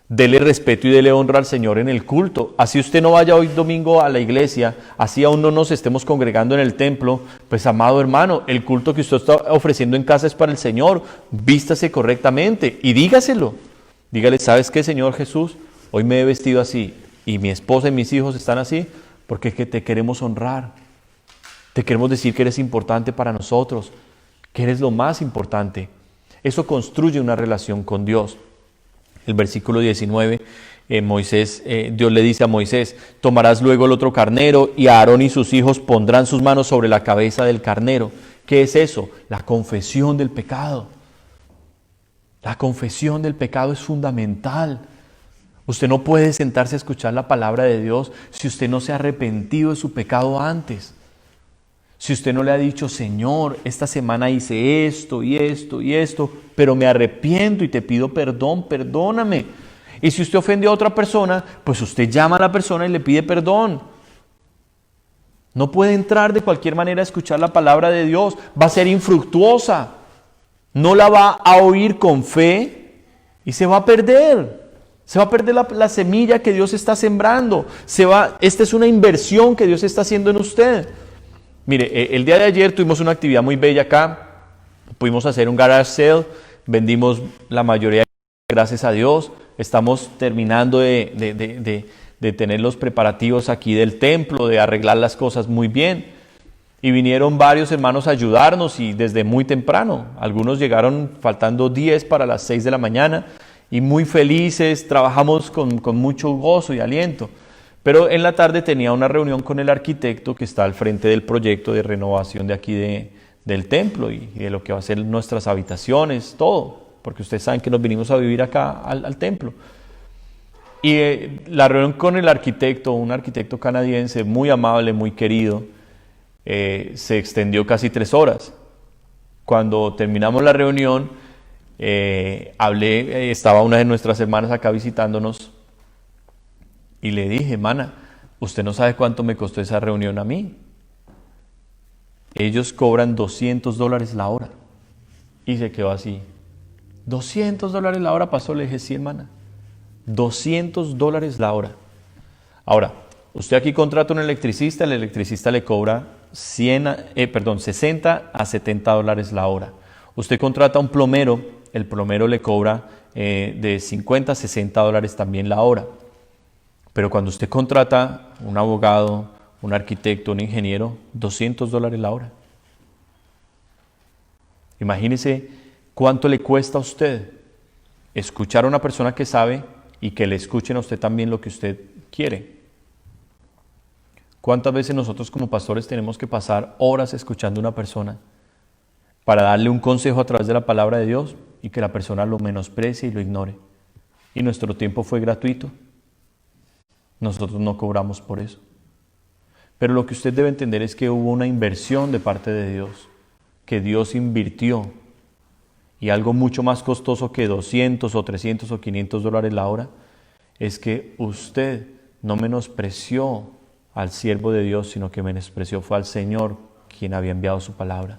Dele respeto y dele honra al Señor en el culto. Así usted no vaya hoy domingo a la iglesia, así aún no nos estemos congregando en el templo, pues amado hermano, el culto que usted está ofreciendo en casa es para el Señor. Vístase correctamente y dígaselo. Dígale, ¿sabes qué, Señor Jesús? Hoy me he vestido así y mi esposa y mis hijos están así porque es que te queremos honrar. Te queremos decir que eres importante para nosotros, que eres lo más importante. Eso construye una relación con Dios. El versículo 19, Dios le dice a Moisés, tomarás luego el otro carnero y Aarón y sus hijos pondrán sus manos sobre la cabeza del carnero. ¿Qué es eso? La confesión del pecado. La confesión del pecado es fundamental. Usted no puede sentarse a escuchar la palabra de Dios si usted no se ha arrepentido de su pecado antes. Si usted no le ha dicho, Señor, esta semana hice esto y esto y esto, pero me arrepiento y te pido perdón, perdóname. Y si usted ofendió a otra persona, pues usted llama a la persona y le pide perdón. No puede entrar de cualquier manera a escuchar la palabra de Dios. Va a ser infructuosa. No la va a oír con fe y se va a perder. Se va a perder la semilla que Dios está sembrando. Esta es una inversión que Dios está haciendo en usted. Mire, el día de ayer tuvimos una actividad muy bella acá. Pudimos hacer un garage sale. Vendimos la mayoría, gracias a Dios. Estamos terminando de tener los preparativos aquí del templo, de arreglar las cosas muy bien. Y vinieron varios hermanos a ayudarnos y desde muy temprano. Algunos llegaron faltando 10 para las 6 de la mañana y muy felices. Trabajamos con mucho gozo y aliento. Pero en la tarde tenía una reunión con el arquitecto que está al frente del proyecto de renovación de aquí del templo y de lo que va a ser nuestras habitaciones, todo. Porque ustedes saben que nos vinimos a vivir acá al templo. Y la reunión con el arquitecto, un arquitecto canadiense muy amable, muy querido, se extendió casi 3 horas. Cuando terminamos la reunión, estaba una de nuestras hermanas acá visitándonos y le dije, hermana, usted no sabe cuánto me costó esa reunión a mí. Ellos cobran $200 la hora. Y se quedó así. $200 la hora pasó, le dije, sí, hermana. $200 la hora. Ahora, usted aquí contrata un electricista, el electricista le cobra 60 a $70 la hora. Usted contrata un plomero, el plomero le cobra de 50 a $60 también la hora. Pero cuando usted contrata un abogado, un arquitecto, un ingeniero, $200 la hora. Imagínese cuánto le cuesta a usted escuchar a una persona que sabe y que le escuchen a usted también lo que usted quiere. ¿Cuántas veces nosotros como pastores tenemos que pasar horas escuchando a una persona para darle un consejo a través de la palabra de Dios y que la persona lo menosprecie y lo ignore? Y nuestro tiempo fue gratuito. Nosotros no cobramos por eso. Pero lo que usted debe entender es que hubo una inversión de parte de Dios, que Dios invirtió. Y algo mucho más costoso que 200 o 300 o $500 la hora es que usted no menospreció al siervo de Dios, sino que menospreció fue al Señor quien había enviado su palabra.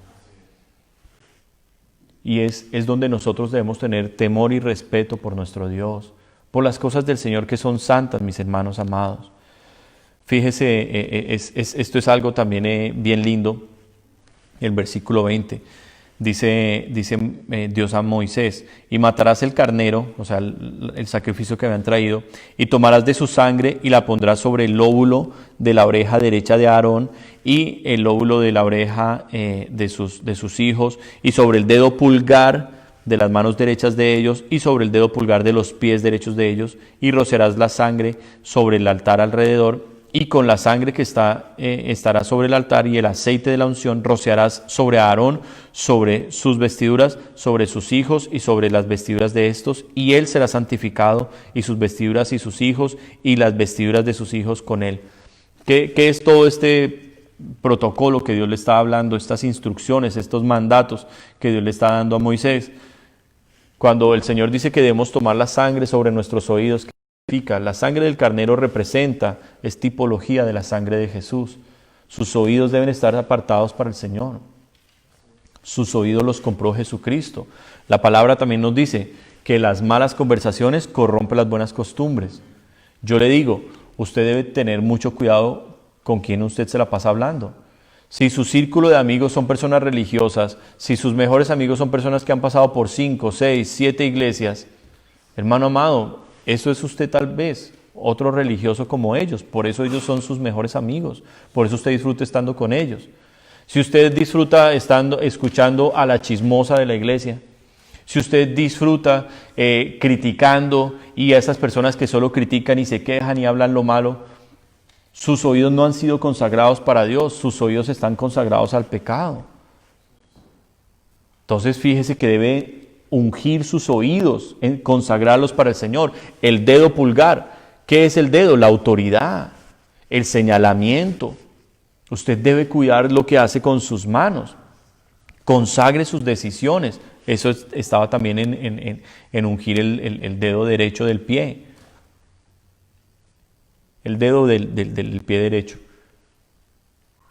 Y es donde nosotros debemos tener temor y respeto por nuestro Dios, por las cosas del Señor que son santas, mis hermanos amados. Fíjese, esto es algo también bien lindo. El versículo 20 dice Dios a Moisés, y matarás el carnero, o sea, el sacrificio que habían traído, y tomarás de su sangre y la pondrás sobre el lóbulo de la oreja derecha de Aarón y el lóbulo de la oreja de sus hijos, y sobre el dedo pulgar de las manos derechas de ellos y sobre el dedo pulgar de los pies derechos de ellos, y rociarás la sangre sobre el altar alrededor y con la sangre que estará sobre el altar y el aceite de la unción rociarás sobre Aarón, sobre sus vestiduras, sobre sus hijos y sobre las vestiduras de estos, y él será santificado, y sus vestiduras y sus hijos, y las vestiduras de sus hijos con él. ¿Qué es todo este protocolo que Dios le está hablando, estas instrucciones, estos mandatos que Dios le está dando a Moisés? Cuando el Señor dice que debemos tomar la sangre sobre nuestros oídos, ¿qué significa? La sangre del carnero representa, es tipología de la sangre de Jesús. Sus oídos deben estar apartados para el Señor. Sus oídos los compró Jesucristo. La palabra también nos dice que las malas conversaciones corrompen las buenas costumbres. Yo le digo, usted debe tener mucho cuidado con quién usted se la pasa hablando. Si su círculo de amigos son personas religiosas, si sus mejores amigos son personas que han pasado por 5, 6, 7 iglesias, hermano amado, eso es usted tal vez, otro religioso como ellos. Por eso ellos son sus mejores amigos. Por eso usted disfruta estando con ellos. Si usted disfruta escuchando a la chismosa de la iglesia, si usted disfruta criticando y a esas personas que solo critican y se quejan y hablan lo malo, sus oídos no han sido consagrados para Dios, sus oídos están consagrados al pecado. Entonces fíjese que debe ungir sus oídos, consagrarlos para el Señor. El dedo pulgar, ¿qué es el dedo? La autoridad, el señalamiento. Usted debe cuidar lo que hace con sus manos. Consagre sus decisiones. Eso estaba también en ungir el dedo derecho del pie. El dedo del pie derecho.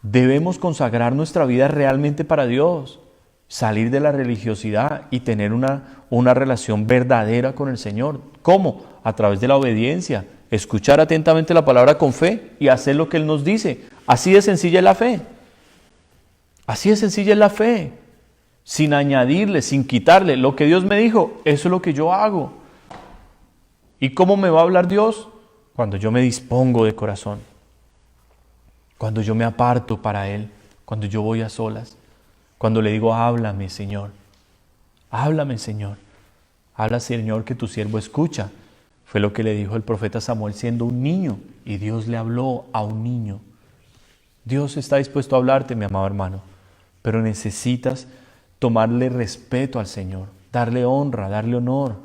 Debemos consagrar nuestra vida realmente para Dios, salir de la religiosidad y tener una relación verdadera con el Señor. ¿Cómo? A través de la obediencia, escuchar atentamente la palabra con fe y hacer lo que Él nos dice. Así de sencilla es la fe. Así de sencilla es la fe. Sin añadirle, sin quitarle. Lo que Dios me dijo, eso es lo que yo hago. ¿Y cómo me va a hablar Dios? Cuando yo me dispongo de corazón, cuando yo me aparto para Él, cuando yo voy a solas, cuando le digo, háblame Señor, háblame Señor, habla Señor que tu siervo escucha. Fue lo que le dijo el profeta Samuel siendo un niño, y Dios le habló a un niño. Dios está dispuesto a hablarte, mi amado hermano, pero necesitas tomarle respeto al Señor, darle honra, darle honor,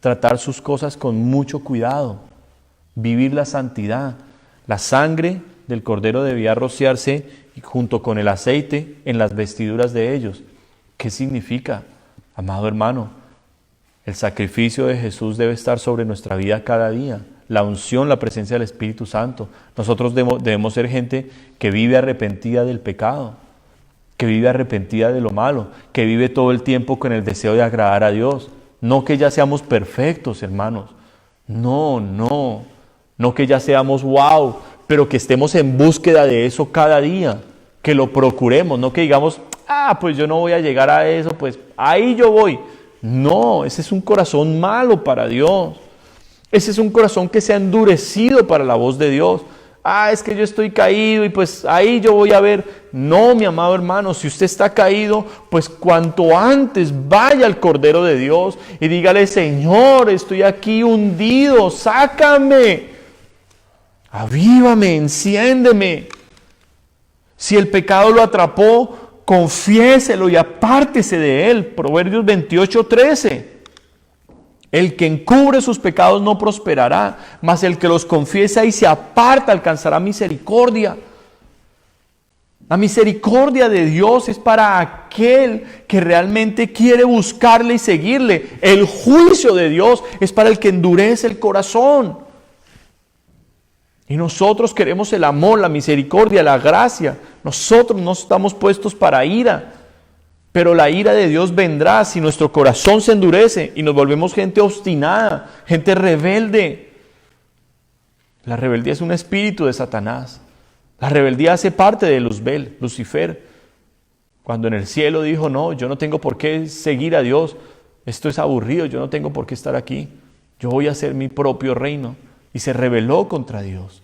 tratar sus cosas con mucho cuidado. Vivir la santidad. La sangre del cordero debía rociarse junto con el aceite en las vestiduras de ellos. ¿Qué significa? Amado hermano, el sacrificio de Jesús debe estar sobre nuestra vida cada día. La unción, la presencia del Espíritu Santo. Nosotros debemos ser gente que vive arrepentida del pecado, que vive arrepentida de lo malo, que vive todo el tiempo con el deseo de agradar a Dios. No que ya seamos perfectos, hermanos. No que ya seamos wow, pero que estemos en búsqueda de eso cada día, que lo procuremos, no que digamos, pues yo no voy a llegar a eso, pues ahí yo voy. No, ese es un corazón malo para Dios. Ese es un corazón que se ha endurecido para la voz de Dios. Es que yo estoy caído y pues ahí yo voy a ver. No, mi amado hermano, si usted está caído, pues cuanto antes vaya al Cordero de Dios y dígale, Señor, estoy aquí hundido, sácame. Avívame, enciéndeme. Si el pecado lo atrapó, confiéselo y apártese de él. Proverbios 28:13. El que encubre sus pecados no prosperará, mas el que los confiesa y se aparta alcanzará misericordia. La misericordia de Dios es para aquel que realmente quiere buscarle y seguirle. El juicio de Dios es para el que endurece el corazón. Y nosotros queremos el amor, la misericordia, la gracia. Nosotros no estamos puestos para ira. Pero la ira de Dios vendrá si nuestro corazón se endurece y nos volvemos gente obstinada, gente rebelde. La rebeldía es un espíritu de Satanás. La rebeldía hace parte de Luzbel, Lucifer. Cuando en el cielo dijo, no, yo no tengo por qué seguir a Dios. Esto es aburrido, yo no tengo por qué estar aquí. Yo voy a hacer mi propio reino. Y se rebeló contra Dios.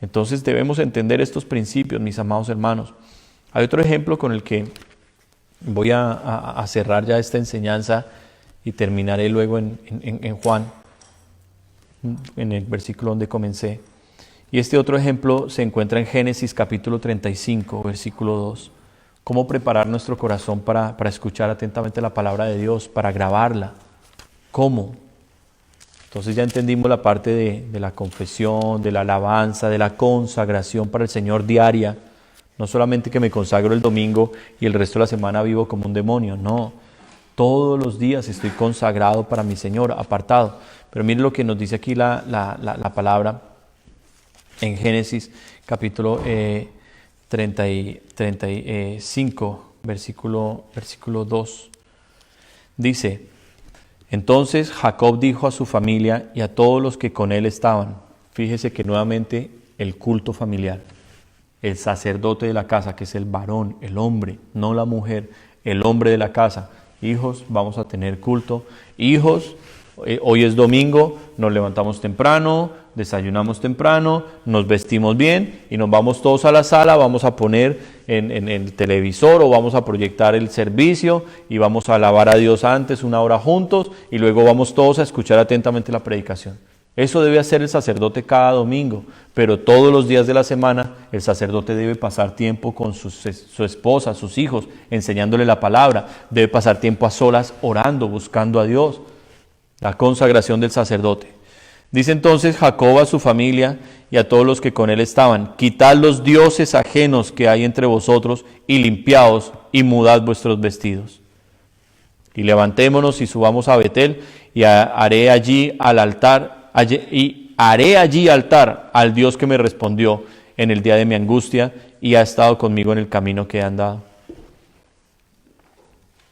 Entonces debemos entender estos principios, mis amados hermanos. Hay otro ejemplo con el que voy a cerrar ya esta enseñanza y terminaré luego en Juan. en el versículo donde comencé. Y este otro ejemplo se encuentra en Génesis capítulo 35, versículo 2. Cómo preparar nuestro corazón para escuchar atentamente la palabra de Dios, para grabarla. ¿Cómo? Entonces ya entendimos la parte de la confesión, de la alabanza, de la consagración para el Señor diaria. No solamente que me consagro el domingo y el resto de la semana vivo como un demonio, no. Todos los días estoy consagrado para mi Señor, apartado. Pero mire lo que nos dice aquí la palabra en Génesis capítulo 35, versículo 2. Dice: entonces Jacob dijo a su familia y a todos los que con él estaban. Fíjese que nuevamente el culto familiar. El sacerdote de la casa, que es el varón, el hombre, no la mujer, el hombre de la casa. Hijos, vamos a tener culto. Hijos, hoy es domingo, nos levantamos temprano, desayunamos temprano, nos vestimos bien y nos vamos todos a la sala, vamos a poner en el televisor o vamos a proyectar el servicio y vamos a alabar a Dios antes una hora juntos y luego vamos todos a escuchar atentamente la predicación. Eso debe hacer el sacerdote cada domingo, pero todos los días de la semana el sacerdote debe pasar tiempo con su esposa, sus hijos, enseñándole la palabra, debe pasar tiempo a solas orando, buscando a Dios. La consagración del sacerdote. Dice entonces Jacob a su familia y a todos los que con él estaban: quitad los dioses ajenos que hay entre vosotros y limpiaos y mudad vuestros vestidos. Y levantémonos y subamos a Betel y haré allí altar al Dios que me respondió en el día de mi angustia y ha estado conmigo en el camino que he andado.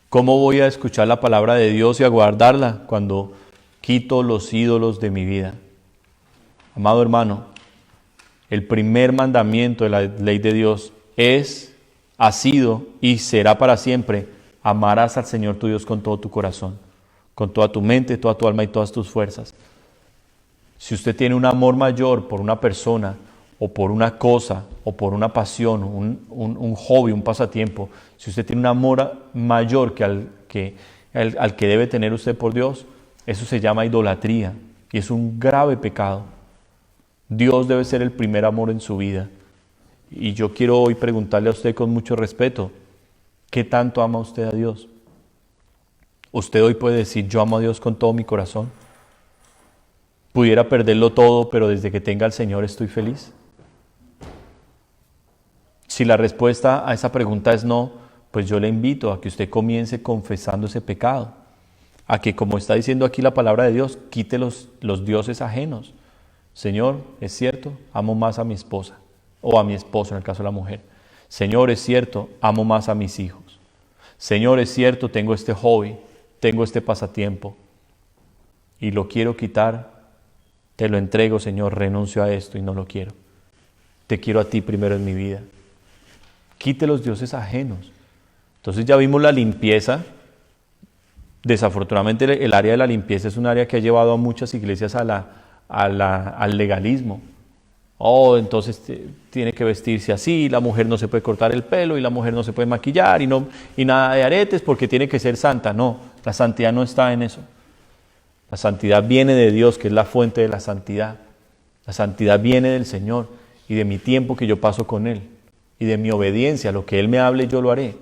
¿Cómo voy a escuchar la palabra de Dios y a guardarla cuando quito los ídolos de mi vida? Amado hermano, el primer mandamiento de la ley de Dios ha sido y será para siempre: amarás al Señor tu Dios con todo tu corazón, con toda tu mente, toda tu alma y todas tus fuerzas. Si usted tiene un amor mayor por una persona o por una cosa o por una pasión, un hobby, un pasatiempo, si usted tiene un amor mayor al que debe tener usted por Dios, eso se llama idolatría y es un grave pecado. Dios debe ser el primer amor en su vida. Y yo quiero hoy preguntarle a usted con mucho respeto: ¿qué tanto ama usted a Dios? Usted hoy puede decir: yo amo a Dios con todo mi corazón. Pudiera perderlo todo, pero desde que tenga al Señor estoy feliz. Si la respuesta a esa pregunta es no, pues yo le invito a que usted comience confesando ese pecado. A que, como está diciendo aquí la palabra de Dios, quite los dioses ajenos. Señor, es cierto, amo más a mi esposa o a mi esposo en el caso de la mujer. Señor, es cierto, amo más a mis hijos. Señor, es cierto, tengo este hobby, tengo este pasatiempo y lo quiero quitar. Te lo entrego, Señor, renuncio a esto y no lo quiero. Te quiero a ti primero en mi vida. Quite los dioses ajenos. Entonces ya vimos la limpieza. Desafortunadamente el área de la limpieza es un área que ha llevado a muchas iglesias al legalismo. Entonces tiene que vestirse así, la mujer no se puede cortar el pelo y la mujer no se puede maquillar y nada de aretes porque tiene que ser santa. No, la santidad no está en eso. La santidad viene de Dios, que es la fuente de la santidad. La santidad viene del Señor y de mi tiempo que yo paso con Él y de mi obediencia. Lo que Él me hable, yo lo haré.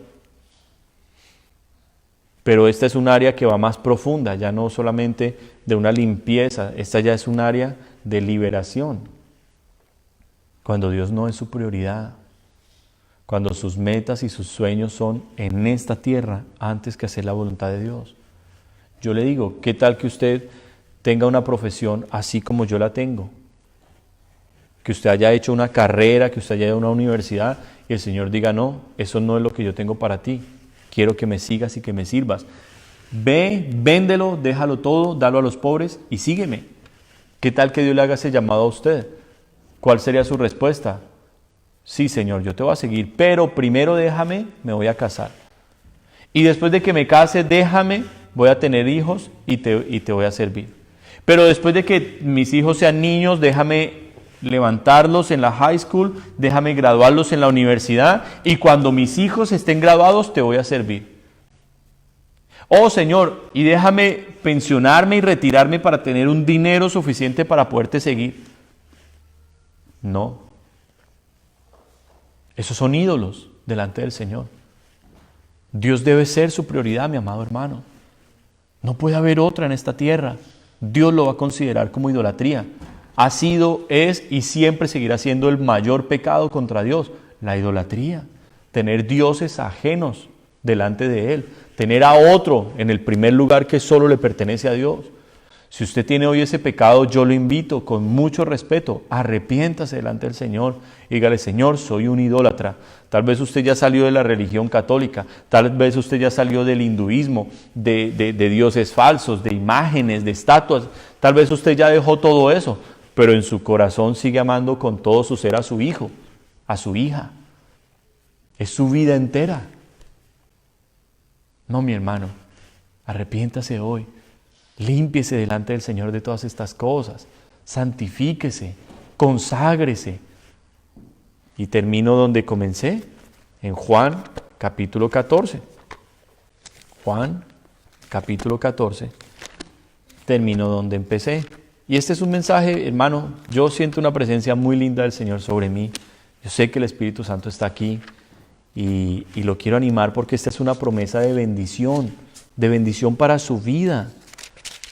Pero esta es un área que va más profunda, ya no solamente de una limpieza. Esta ya es un área de liberación. Cuando Dios no es su prioridad. Cuando sus metas y sus sueños son en esta tierra antes que hacer la voluntad de Dios. Yo le digo, ¿qué tal que usted tenga una profesión así como yo la tengo? Que usted haya hecho una carrera, que usted haya ido a una universidad y el Señor diga: no, eso no es lo que yo tengo para ti. Quiero que me sigas y que me sirvas. Ve, véndelo, déjalo todo, dalo a los pobres y sígueme. ¿Qué tal que Dios le haga ese llamado a usted? ¿Cuál sería su respuesta? Sí, Señor, yo te voy a seguir, pero primero déjame, me voy a casar. Y después de que me case, déjame, voy a tener hijos y te voy a servir. Pero después de que mis hijos sean niños, déjame levantarlos en la high school, déjame graduarlos en la universidad y cuando mis hijos estén graduados te voy a servir. Oh Señor, y déjame pensionarme y retirarme para tener un dinero suficiente para poderte seguir. No. Esos son ídolos delante del Señor. Dios debe ser su prioridad, mi amado hermano. No puede haber otra en esta tierra. Dios lo va a considerar como idolatría. Ha sido, es y siempre seguirá siendo el mayor pecado contra Dios, la idolatría. Tener dioses ajenos delante de Él. Tener a otro en el primer lugar que solo le pertenece a Dios. Si usted tiene hoy ese pecado, yo lo invito con mucho respeto, arrepiéntase delante del Señor. Dígale, Señor, soy un idólatra. Tal vez usted ya salió de la religión católica, tal vez usted ya salió del hinduismo, de dioses falsos, de imágenes, de estatuas. Tal vez usted ya dejó todo eso, pero en su corazón sigue amando con todo su ser a su hijo, a su hija. Es su vida entera. No, mi hermano, arrepiéntase hoy. Límpiese delante del Señor de todas estas cosas. Santifíquese, conságrese. Y termino donde comencé, en Juan capítulo 14. Juan capítulo 14. Termino donde empecé. Y este es un mensaje, hermano, yo siento una presencia muy linda del Señor sobre mí. Yo sé que el Espíritu Santo está aquí y lo quiero animar porque esta es una promesa de bendición para su vida.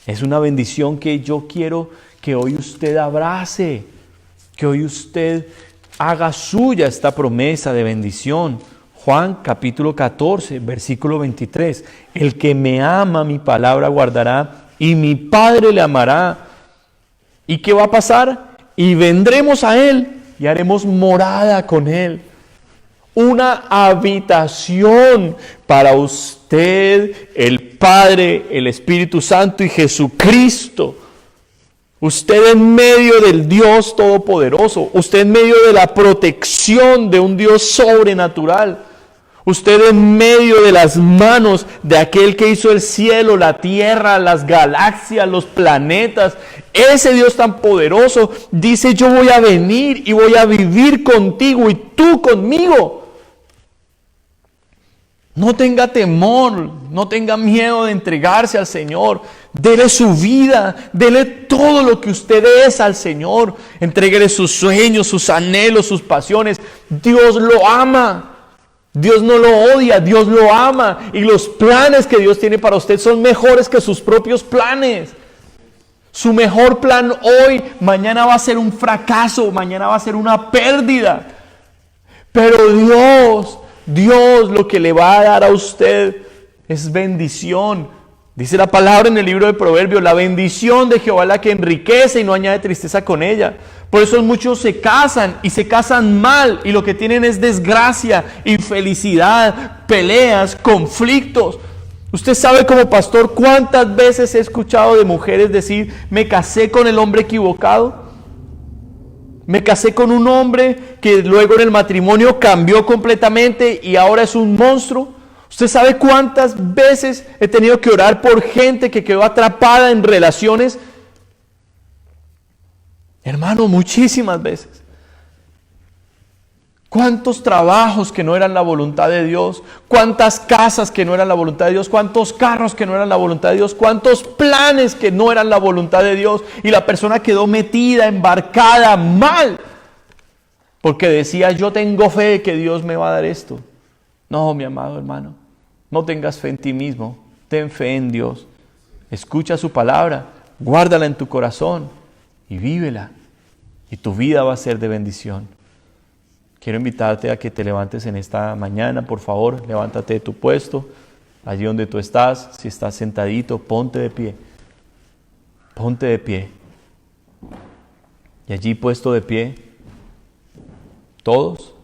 Es una bendición que yo quiero que hoy usted abrace, que hoy usted haga suya esta promesa de bendición. Juan capítulo 14, versículo 23. El que me ama, mi palabra guardará, y mi Padre le amará. ¿Y qué va a pasar? Y vendremos a Él y haremos morada con Él. Una habitación para usted, el Padre, el Espíritu Santo y Jesucristo. Usted en medio del Dios Todopoderoso, usted en medio de la protección de un Dios sobrenatural, usted en medio de las manos de aquel que hizo el cielo, la tierra, las galaxias, los planetas. Ese Dios tan poderoso dice: yo voy a venir y voy a vivir contigo y tú conmigo. No tenga temor, no tenga miedo de entregarse al Señor. Dele su vida, dele todo lo que usted es al Señor. Entréguele sus sueños, sus anhelos, sus pasiones. Dios lo ama. Dios no lo odia, Dios lo ama. Y los planes que Dios tiene para usted son mejores que sus propios planes. Su mejor plan hoy, mañana va a ser un fracaso, mañana va a ser una pérdida. Pero Dios lo que le va a dar a usted es bendición. Dice la palabra en el libro de Proverbios: la bendición de Jehová es la que enriquece y no añade tristeza con ella. Por eso muchos se casan y se casan mal y lo que tienen es desgracia, infelicidad, peleas, conflictos. Usted sabe como pastor cuántas veces he escuchado de mujeres decir: me casé con el hombre equivocado. Me casé con un hombre que luego en el matrimonio cambió completamente y ahora es un monstruo. ¿Usted sabe cuántas veces he tenido que orar por gente que quedó atrapada en relaciones? Hermano, muchísimas veces. ¿Cuántos trabajos que no eran la voluntad de Dios? ¿Cuántas casas que no eran la voluntad de Dios? ¿Cuántos carros que no eran la voluntad de Dios? ¿Cuántos planes que no eran la voluntad de Dios? Y la persona quedó metida, embarcada, mal. Porque decía: yo tengo fe de que Dios me va a dar esto. No, mi amado hermano, no tengas fe en ti mismo. Ten fe en Dios. Escucha su palabra, guárdala en tu corazón y vívela. Y tu vida va a ser de bendición. Quiero invitarte a que te levantes en esta mañana, por favor. Levántate de tu puesto, allí donde tú estás. Si estás sentadito, ponte de pie. Ponte de pie. Y allí puesto de pie, todos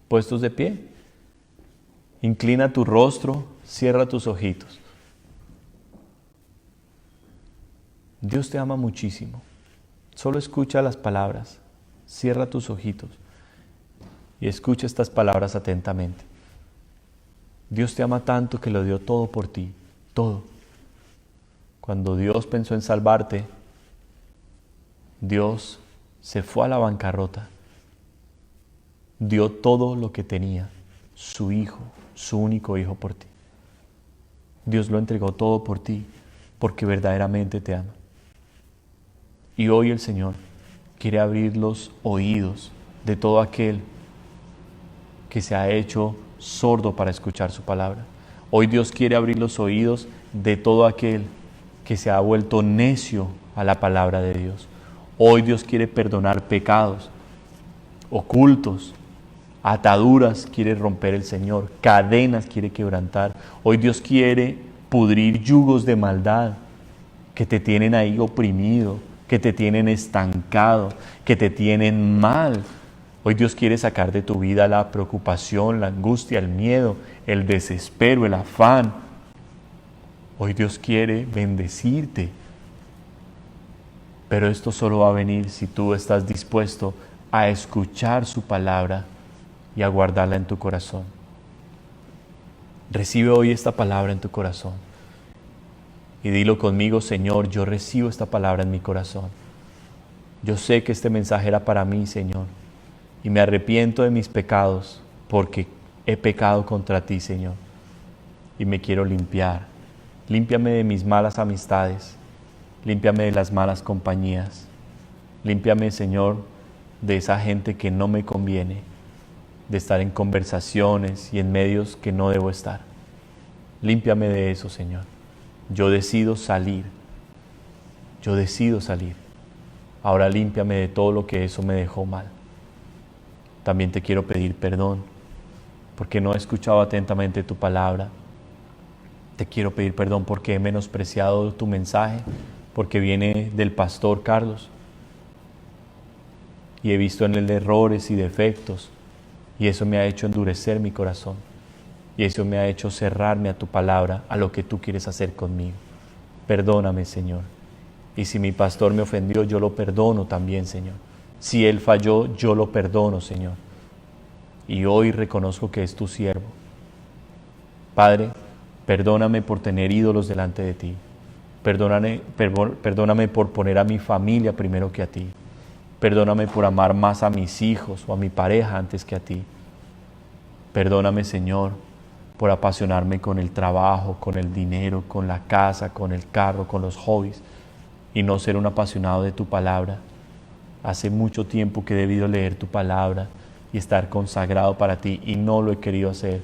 puestos de pie. Inclina tu rostro, cierra tus ojitos. Dios te ama muchísimo. Solo escucha las palabras. Cierra tus ojitos. Y escucha estas palabras atentamente. Dios te ama tanto que lo dio todo por ti, todo. Cuando Dios pensó en salvarte, Dios se fue a la bancarrota. Dio todo lo que tenía, su hijo, su único hijo por ti. Dios lo entregó todo por ti, porque verdaderamente te ama. Y hoy el Señor quiere abrir los oídos de todo aquel que se ha hecho sordo para escuchar su palabra. Hoy Dios quiere abrir los oídos de todo aquel que se ha vuelto necio a la palabra de Dios. Hoy Dios quiere perdonar pecados ocultos, ataduras quiere romper el Señor, cadenas quiere quebrantar. Hoy Dios quiere pudrir yugos de maldad que te tienen ahí oprimido, que te tienen estancado, que te tienen mal. Hoy Dios quiere sacar de tu vida la preocupación, la angustia, el miedo, el desespero, el afán. Hoy Dios quiere bendecirte. Pero esto solo va a venir si tú estás dispuesto a escuchar su palabra y a guardarla en tu corazón. Recibe hoy esta palabra en tu corazón. Y dilo conmigo: Señor, yo recibo esta palabra en mi corazón. Yo sé que este mensaje era para mí, Señor. Y me arrepiento de mis pecados porque he pecado contra ti, Señor. Y me quiero limpiar. Límpiame de mis malas amistades. Límpiame de las malas compañías. Límpiame, Señor, de esa gente que no me conviene, de estar en conversaciones y en medios que no debo estar. Límpiame de eso, Señor. Yo decido salir. Yo decido salir. Ahora límpiame de todo lo que eso me dejó mal. También te quiero pedir perdón porque no he escuchado atentamente tu palabra. Te quiero pedir perdón porque he menospreciado tu mensaje, porque viene del pastor Carlos. Y he visto en él errores y defectos, y eso me ha hecho endurecer mi corazón. Y eso me ha hecho cerrarme a tu palabra, a lo que tú quieres hacer conmigo. Perdóname, Señor. Y si mi pastor me ofendió, yo lo perdono también, Señor. Si él falló, yo lo perdono, Señor. Y hoy reconozco que es tu siervo. Padre, perdóname por tener ídolos delante de ti. Perdóname por poner a mi familia primero que a ti. Perdóname por amar más a mis hijos o a mi pareja antes que a ti. Perdóname, Señor, por apasionarme con el trabajo, con el dinero, con la casa, con el carro, con los hobbies, y no ser un apasionado de tu palabra. Hace mucho tiempo que he debido leer tu palabra y estar consagrado para ti, y no lo he querido hacer.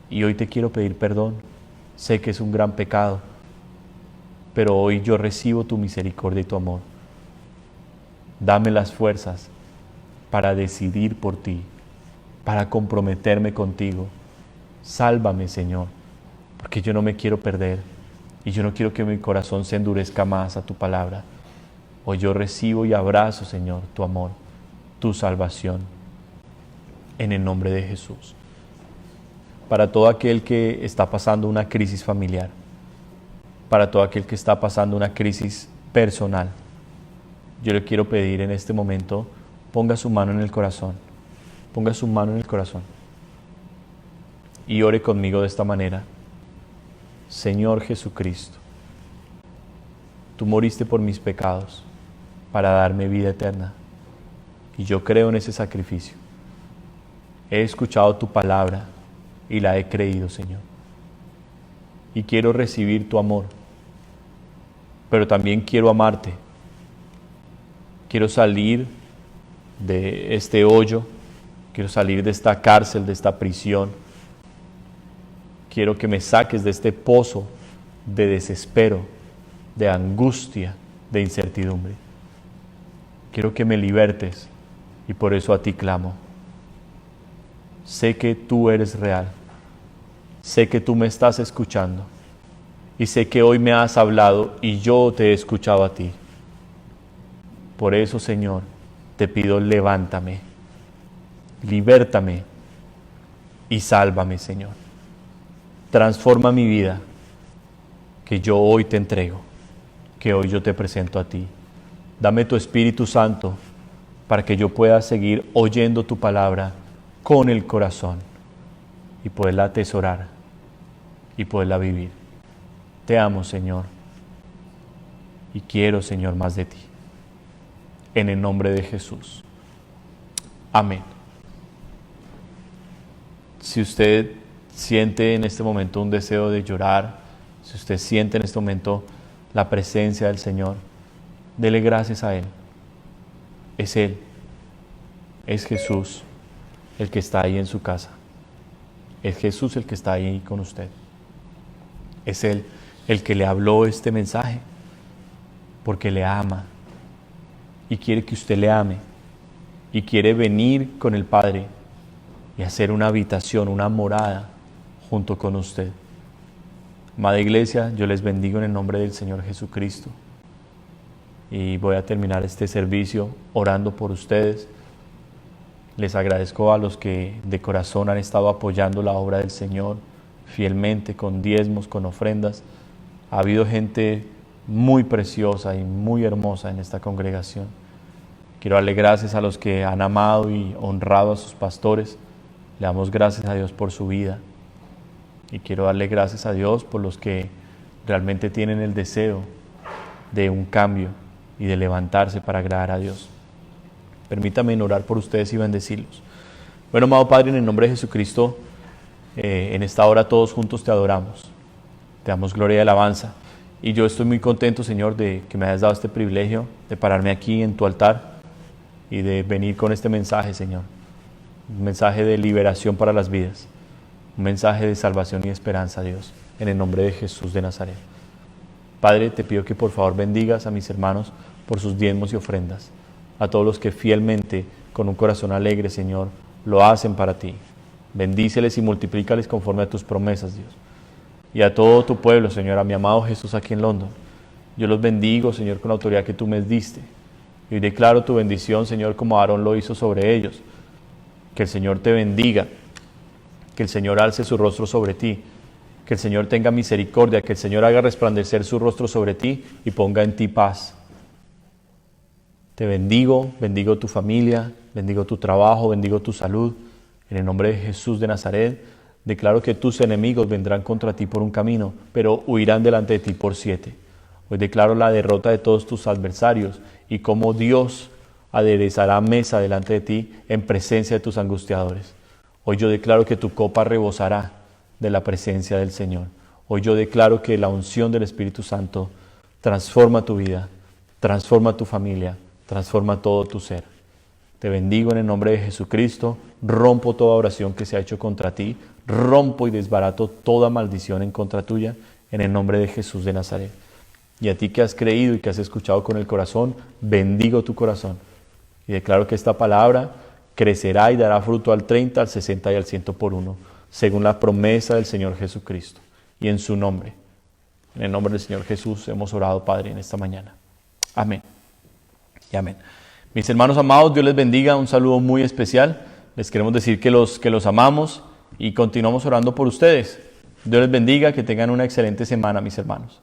Y hoy te quiero pedir perdón. Sé que es un gran pecado, pero hoy yo recibo tu misericordia y tu amor. Dame las fuerzas para decidir por ti, para comprometerme contigo. Sálvame, Señor, porque yo no me quiero perder y yo no quiero que mi corazón se endurezca más a tu palabra. Hoy yo recibo y abrazo, Señor, tu amor, tu salvación, en el nombre de Jesús. Para todo aquel que está pasando una crisis familiar, para todo aquel que está pasando una crisis personal, yo le quiero pedir en este momento, ponga su mano en el corazón, ponga su mano en el corazón y ore conmigo de esta manera. Señor Jesucristo, tú moriste por mis pecados para darme vida eterna y yo creo en ese sacrificio. He escuchado tu palabra y la he creído, Señor, y quiero recibir tu amor, pero también quiero amarte. Quiero salir de este hoyo, quiero salir de esta cárcel, de esta prisión. Quiero que me saques de este pozo de desespero, de angustia, de incertidumbre. Quiero que me libertes y por eso a ti clamo. Sé que tú eres real, sé que tú me estás escuchando y sé que hoy me has hablado y yo te he escuchado a ti. Por eso, Señor, te pido, levántame, libértame y sálvame, Señor. Transforma mi vida, que yo hoy te entrego, que hoy yo te presento a ti. Dame tu Espíritu Santo para que yo pueda seguir oyendo tu palabra con el corazón y poderla atesorar y poderla vivir. Te amo, Señor, y quiero, Señor, más de ti. En el nombre de Jesús. Amén. Si usted siente en este momento un deseo de llorar, Si usted siente en este momento la presencia del Señor, dele gracias a Él. Es Él, es Jesús el que está ahí en su casa. Es Jesús el que está ahí con usted. Es Él el que le habló este mensaje, porque le ama y quiere que usted le ame y quiere venir con el Padre y hacer una habitación, una morada junto con usted. Amada iglesia, yo les bendigo en el nombre del Señor Jesucristo y voy a terminar este servicio orando por ustedes. Les agradezco a los que de corazón han estado apoyando la obra del Señor fielmente, con diezmos, con ofrendas. Ha habido gente muy preciosa y muy hermosa en esta congregación. Quiero darle gracias a los que han amado y honrado a sus pastores. Le damos gracias a Dios por su vida. Y quiero darle gracias a Dios por los que realmente tienen el deseo de un cambio y de levantarse para agradar a Dios. Permítame orar por ustedes y bendecirlos. Bueno, amado Padre, en el nombre de Jesucristo, en esta hora todos juntos te adoramos. Te damos gloria y alabanza. Y yo estoy muy contento, Señor, de que me hayas dado este privilegio de pararme aquí en tu altar y de venir con este mensaje, Señor. Un mensaje de liberación para las vidas. Un mensaje de salvación y esperanza, Dios, en el nombre de Jesús de Nazaret. Padre, te pido que por favor bendigas a mis hermanos por sus diezmos y ofrendas. A todos los que fielmente, con un corazón alegre, Señor, lo hacen para ti. Bendíceles y multiplícales conforme a tus promesas, Dios. Y a todo tu pueblo, Señor, a mi amado Jesús aquí en London. Yo los bendigo, Señor, con la autoridad que tú me diste. Y hoy declaro tu bendición, Señor, como Aarón lo hizo sobre ellos. Que el Señor te bendiga. Que el Señor alce su rostro sobre ti. Que el Señor tenga misericordia. Que el Señor haga resplandecer su rostro sobre ti y ponga en ti paz. Te bendigo, bendigo tu familia, bendigo tu trabajo, bendigo tu salud. En el nombre de Jesús de Nazaret, declaro que tus enemigos vendrán contra ti por un camino, pero huirán delante de ti por 7. Hoy declaro la derrota de todos tus adversarios y cómo Dios aderezará mesa delante de ti en presencia de tus angustiadores. Hoy yo declaro que tu copa rebosará de la presencia del Señor. Hoy yo declaro que la unción del Espíritu Santo transforma tu vida, transforma tu familia, transforma todo tu ser. Te bendigo en el nombre de Jesucristo, rompo toda oración que se ha hecho contra ti, rompo y desbarato toda maldición en contra tuya, en el nombre de Jesús de Nazaret. Y a ti que has creído y que has escuchado con el corazón, bendigo tu corazón. Y declaro que esta palabra crecerá y dará fruto al 30, al 60 y al 100 por uno, según la promesa del Señor Jesucristo. Y en su nombre, en el nombre del Señor Jesús, hemos orado, Padre, en esta mañana. Amén. Y amén. Mis hermanos amados, Dios les bendiga. Un saludo muy especial. Les queremos decir que los amamos y continuamos orando por ustedes. Dios les bendiga, que tengan una excelente semana, mis hermanos.